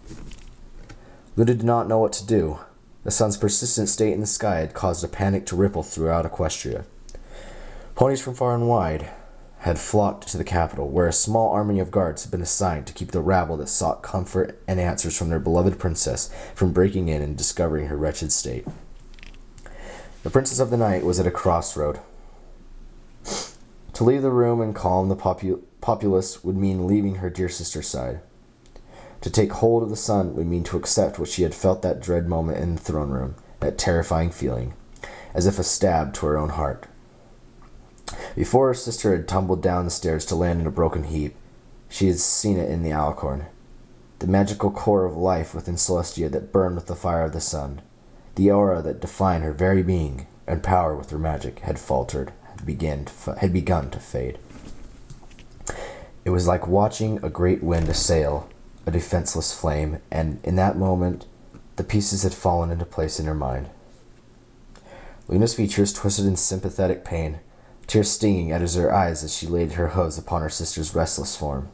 Luna did not know what to do. The sun's persistent state in the sky had caused a panic to ripple throughout Equestria. Ponies from far and wide had flocked to the capital, where a small army of guards had been assigned to keep the rabble that sought comfort and answers from their beloved princess from breaking in and discovering her wretched state. The Princess of the Night was at a crossroad. To leave the room and calm the populace would mean leaving her dear sister's side. To take hold of the sun would mean to accept what she had felt that dread moment in the throne room, that terrifying feeling, as if a stab to her own heart. Before her sister had tumbled down the stairs to land in a broken heap, she had seen it in the alicorn. The magical core of life within Celestia that burned with the fire of the sun, the aura that defined her very being and power with her magic, had faltered, had begun to fade. It was like watching a great wind assail a defenseless flame, and in that moment, the pieces had fallen into place in her mind. Luna's features twisted in sympathetic pain, tears stinging at her eyes as she laid her hooves upon her sister's restless form.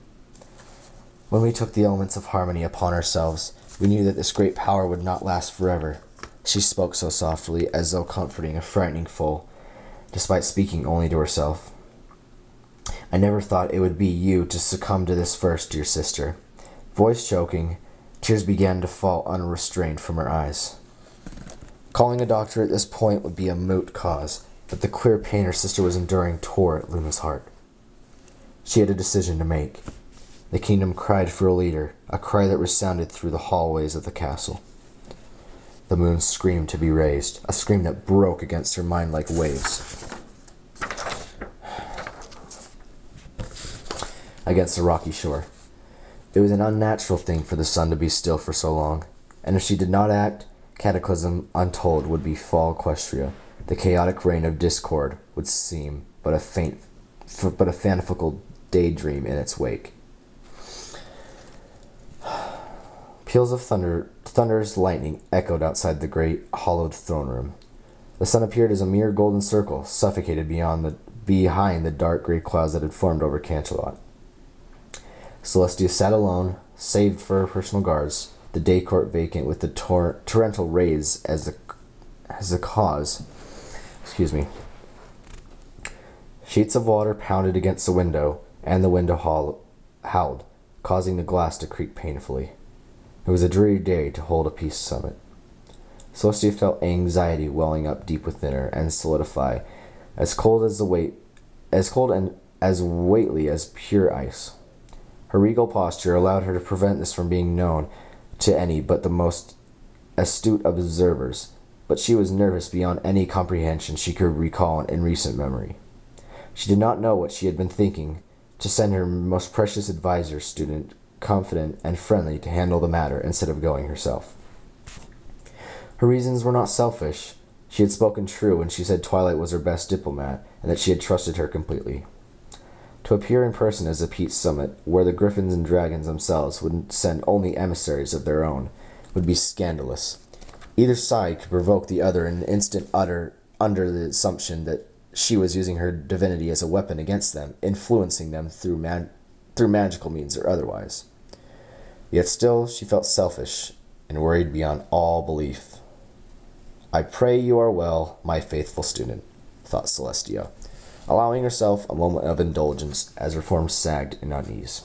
When we took the elements of harmony upon ourselves, we knew that this great power would not last forever. She spoke so softly, as though comforting a frightening foe, despite speaking only to herself. I never thought it would be you to succumb to this first, dear sister. Voice choking, tears began to fall unrestrained from her eyes. Calling a doctor at this point would be a moot cause, but the queer pain her sister was enduring tore at Luna's heart. She had a decision to make. The kingdom cried for a leader, a cry that resounded through the hallways of the castle. The moon screamed to be raised, a scream that broke against her mind like waves against the rocky shore. It was an unnatural thing for the sun to be still for so long, and if she did not act, cataclysm untold would befall Equestria. The chaotic reign of discord would seem but a fanciful daydream in its wake. Peals of thunderous lightning echoed outside the great, hollowed throne room. The sun appeared as a mere golden circle, suffocated behind the dark gray clouds that had formed over Canterlot. Celestia sat alone, save for her personal guards, the day court vacant with the torrential rays as the cause. Sheets of water pounded against the window, and the window howled, causing the glass to creak painfully. It was a dreary day to hold a peace summit. Celestia felt anxiety welling up deep within her and solidify, as cold and as weighty as pure ice. Her regal posture allowed her to prevent this from being known to any but the most astute observers, but she was nervous beyond any comprehension she could recall in recent memory. She did not know what she had been thinking to send her most precious advisor, student, confident and friendly, to handle the matter instead of going herself. Her reasons were not selfish. She had spoken true when she said Twilight was her best diplomat and that she had trusted her completely. To appear in person as a peace summit, where the griffins and dragons themselves would send only emissaries of their own, would be scandalous. Either side could provoke the other in an instant under the assumption that she was using her divinity as a weapon against them, influencing them through magical means or otherwise. Yet still she felt selfish and worried beyond all belief. "I pray you are well, my faithful student," thought Celestia, allowing herself a moment of indulgence as her form sagged in unease.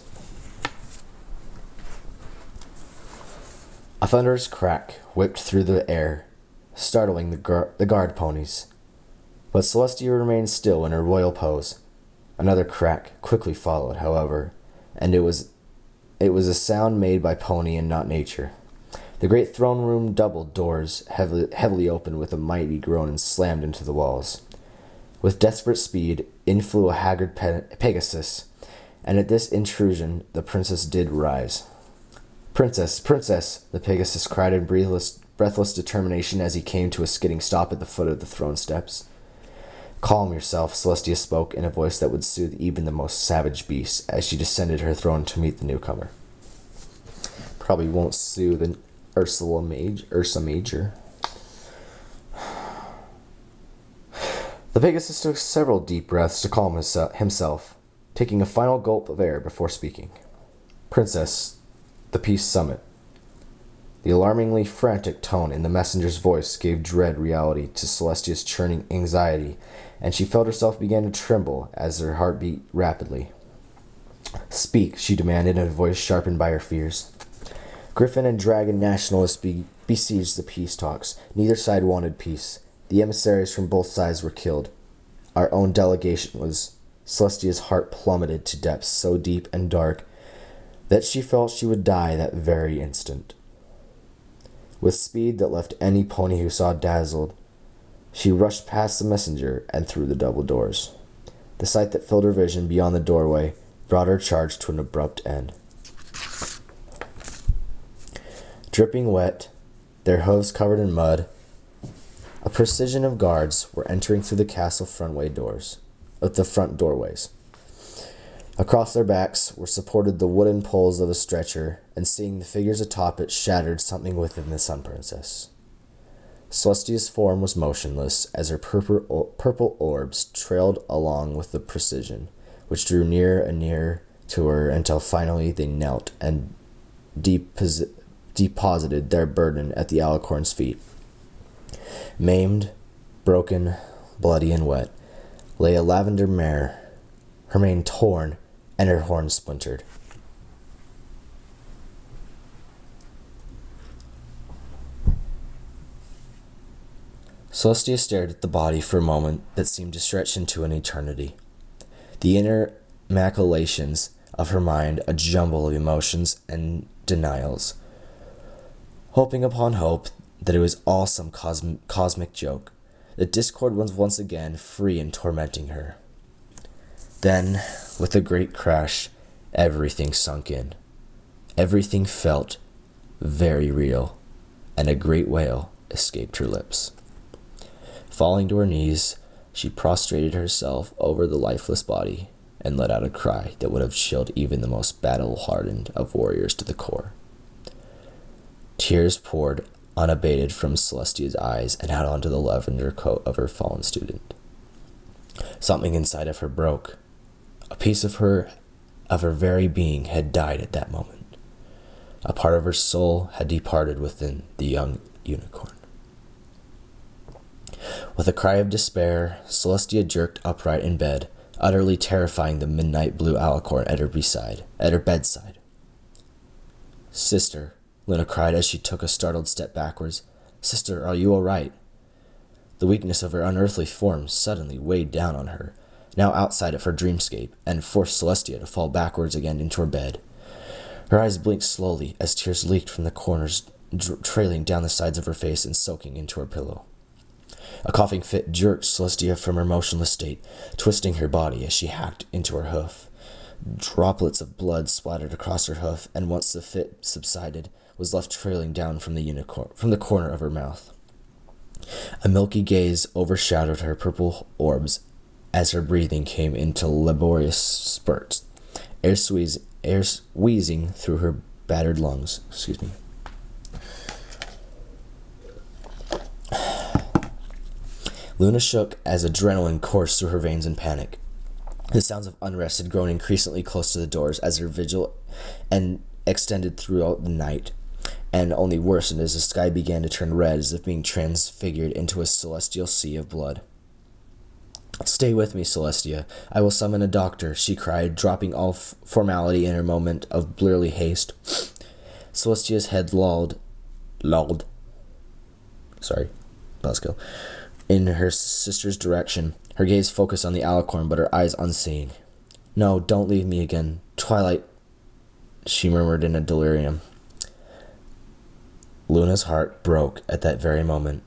A thunderous crack whipped through the air, startling the guard ponies. But Celestia remained still in her royal pose. Another crack quickly followed, however, and it was a sound made by pony and not nature. The great throne room double doors heavily opened with a mighty groan and slammed into the walls. With desperate speed, in flew a haggard Pegasus, and at this intrusion the princess did rise. "Princess, princess!" the Pegasus cried in breathless determination as he came to a skidding stop at the foot of the throne steps. "Calm yourself," Celestia spoke in a voice that would soothe even the most savage beast as she descended her throne to meet the newcomer. Probably won't soothe an Ursa Major. The Pegasus took several deep breaths to calm himself, taking a final gulp of air before speaking. "Princess, the peace summit." The alarmingly frantic tone in the messenger's voice gave dread reality to Celestia's churning anxiety, and she felt herself begin to tremble as her heart beat rapidly. "Speak," she demanded in a voice sharpened by her fears. Griffin and dragon nationalists besieged the peace talks. Neither side wanted peace. The emissaries from both sides were killed. Our own delegation was. Celestia's heart plummeted to depths so deep and dark that she felt she would die that very instant. With speed that left any pony who saw dazzled, she rushed past the messenger and through the double doors. The sight that filled her vision beyond the doorway brought her charge to an abrupt end. Dripping wet, their hooves covered in mud, a precision of guards were entering through the castle front doorways. Across their backs were supported the wooden poles of a stretcher, and seeing the figures atop it shattered something within the Sun Princess. Celestia's form was motionless as her purple orbs trailed along with the precision, which drew nearer and nearer to her until finally they knelt and deposited their burden at the alicorn's feet. Maimed, broken, bloody, and wet lay a lavender mare, her mane torn and her horns splintered. Celestia stared at the body for a moment that seemed to stretch into an eternity. The inner machinations of her mind a jumble of emotions and denials, hoping upon hope that it was all some cosmic joke, that discord was once again free and tormenting her. Then, with a great crash, everything sunk in. Everything felt very real, and a great wail escaped her lips. Falling to her knees, she prostrated herself over the lifeless body and let out a cry that would have chilled even the most battle-hardened of warriors to the core. Tears poured unabated from Celestia's eyes and out onto the lavender coat of her fallen student. Something inside of her broke. A piece of her very being had died at that moment. A part of her soul had departed within the young unicorn. With a cry of despair, Celestia jerked upright in bed, utterly terrifying the midnight blue alicorn at her bedside. "Sister," Luna cried as she took a startled step backwards, Sister, are you all right? The weakness of her unearthly form suddenly weighed down on her, now outside of her dreamscape, and forced Celestia to fall backwards again into her bed. Her eyes blinked slowly as tears leaked from the corners, trailing down the sides of her face and soaking into her pillow. A coughing fit jerked Celestia from her motionless state, twisting her body as she hacked into her hoof. Droplets of blood splattered across her hoof, and once the fit subsided, was left trailing down from the corner of her mouth. A milky gaze overshadowed her purple orbs as her breathing came into laborious spurts, air wheezing through her battered lungs. Excuse me. Luna shook as adrenaline coursed through her veins in panic. The sounds of unrest had grown increasingly close to the doors as her vigil extended throughout the night, and only worsened as the sky began to turn red as if being transfigured into a celestial sea of blood. "Stay with me, Celestia. I will summon a doctor," she cried, dropping all formality in her moment of bleary haste. Celestia's head lolled. Sorry, buzzkill. In her sister's direction, her gaze focused on the alicorn, but her eyes unseeing. "No, don't leave me again. Twilight," she murmured in a delirium. Luna's heart broke at that very moment,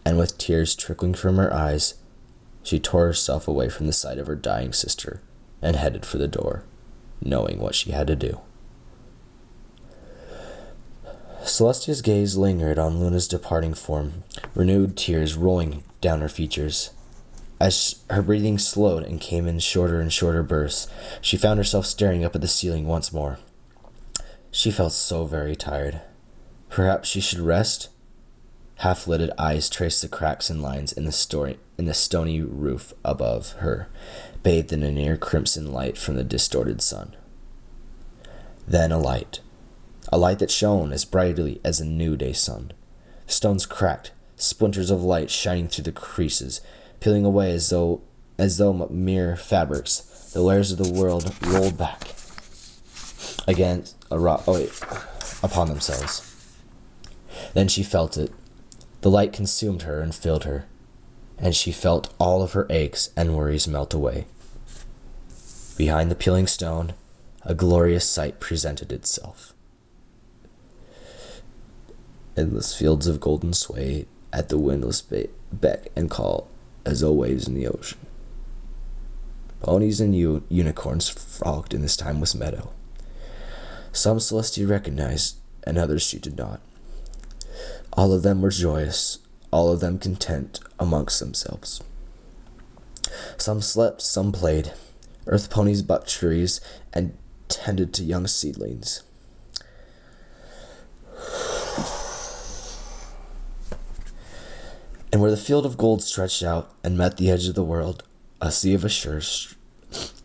and with tears trickling from her eyes, she tore herself away from the side of her dying sister and headed for the door, knowing what she had to do. Celestia's gaze lingered on Luna's departing form, renewed tears rolling down her features. As her breathing slowed and came in shorter and shorter bursts, she found herself staring up at the ceiling once more. She felt so very tired. Perhaps she should rest? Half-lidded eyes traced the cracks and lines in the stony roof above her, bathed in a near crimson light from the distorted sun. Then a light that shone as brightly as a new-day sun. Stones cracked, splinters of light shining through the creases, peeling away as though mere fabrics. The layers of the world rolled back against upon themselves. Then she felt it. The light consumed her and filled her, and she felt all of her aches and worries melt away. Behind the peeling stone, a glorious sight presented itself. Endless fields of golden sway at the windless beck and call as though waves in the ocean. Ponies and unicorns frolicked in this timeless meadow. Some Celestia recognized, and others she did not. All of them were joyous, all of them content amongst themselves. Some slept, some played. Earth ponies bucked trees and tended to young seedlings. And where the field of gold stretched out and met the edge of the world, a sea of azure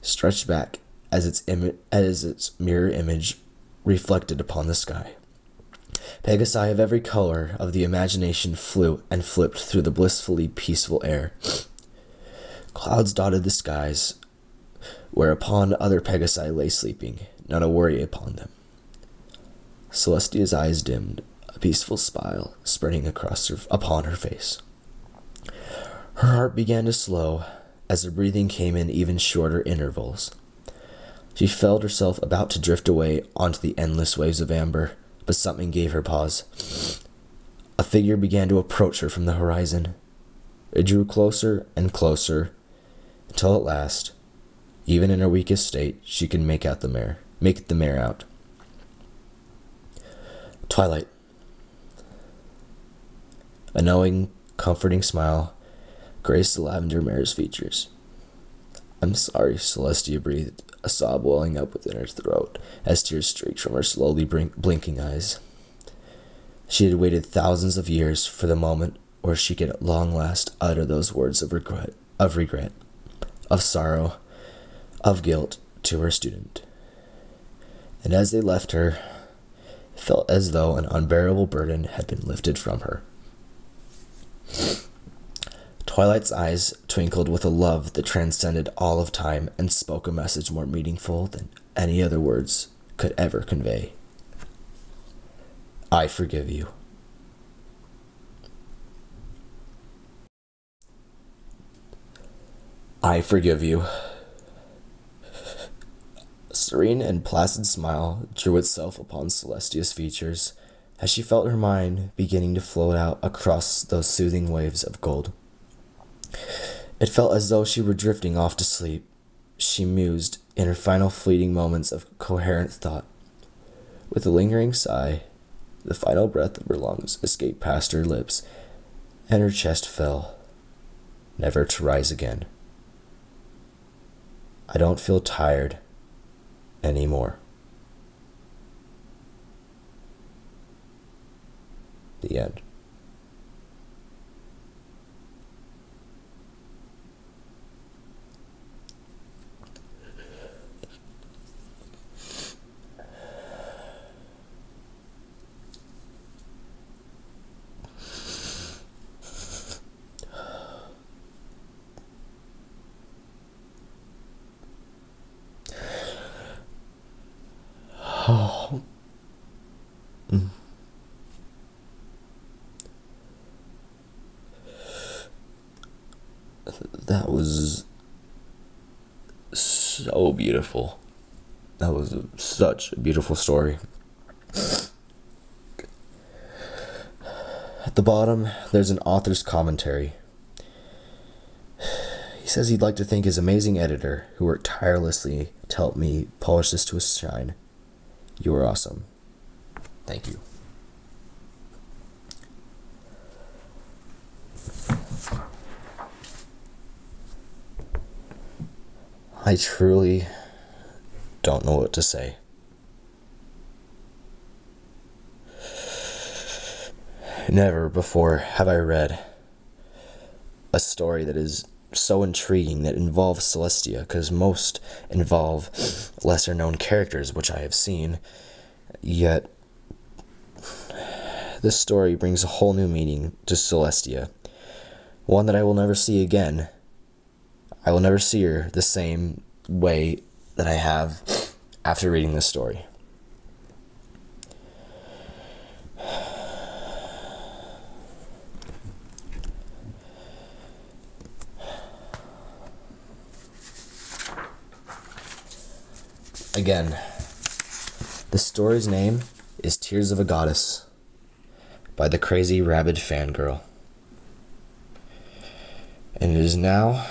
stretched back as its mirror image reflected upon the sky. Pegasi of every color of the imagination flew and flipped through the blissfully peaceful air. Clouds dotted the skies, whereupon other Pegasi lay sleeping, not a worry upon them. Celestia's eyes dimmed, a peaceful smile spreading upon her face. Her heart began to slow as her breathing came in even shorter intervals. She felt herself about to drift away onto the endless waves of amber, but something gave her pause. A figure began to approach her from the horizon. It drew closer and closer, until at last, even in her weakest state, she could make the mare out. Twilight. A knowing, comforting smile graced the lavender mare's features. "I'm sorry," Celestia breathed, a sob welling up within her throat as tears streaked from her slowly blinking eyes. She had waited thousands of years for the moment where she could at long last utter those words of regret, of sorrow, of guilt to her student. And as they left her, it felt as though an unbearable burden had been lifted from her. Twilight's eyes twinkled with a love that transcended all of time and spoke a message more meaningful than any other words could ever convey. "I forgive you." I forgive you. A serene and placid smile drew itself upon Celestia's features as she felt her mind beginning to float out across those soothing waves of gold. It felt as though she were drifting off to sleep. She mused in her final fleeting moments of coherent thought. With a lingering sigh, the final breath of her lungs escaped past her lips, and her chest fell, never to rise again. I don't feel tired anymore. The end. Oh. That was so beautiful. That was such a beautiful story. At the bottom, there's an author's commentary. He says he'd like to thank his amazing editor, who worked tirelessly to help me polish this to a shine. You were awesome. Thank you. I truly don't know what to say. Never before have I read a story that is so intriguing, that involves Celestia, because most involve lesser known characters, which I have seen, yet this story brings a whole new meaning to Celestia, one that I will never see again. I will never see her the same way that I have after reading this story. Again, the story's name is Tears of a Goddess by TheCrazyRabbidFanGirl. And it is now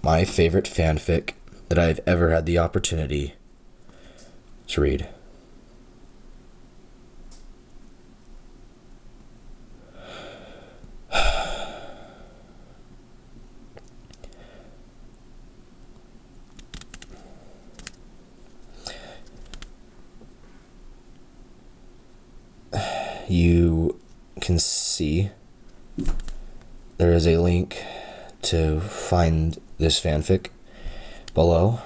my favorite fanfic that I've ever had the opportunity to read. You can see there is a link to find this fanfic below,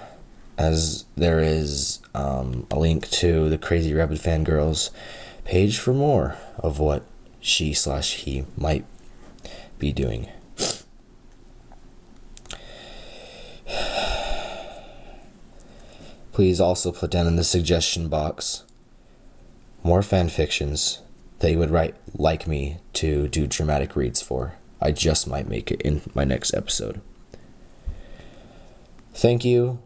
as there is a link to the Crazy Rabbit Fangirl's page for more of what she/he might be doing. Please also put down in the suggestion box more fanfictions that you would like me to do dramatic reads for. I just might make it in my next episode. Thank you.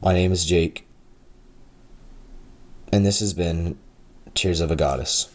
My name is Jake, and this has been Tears of a Goddess.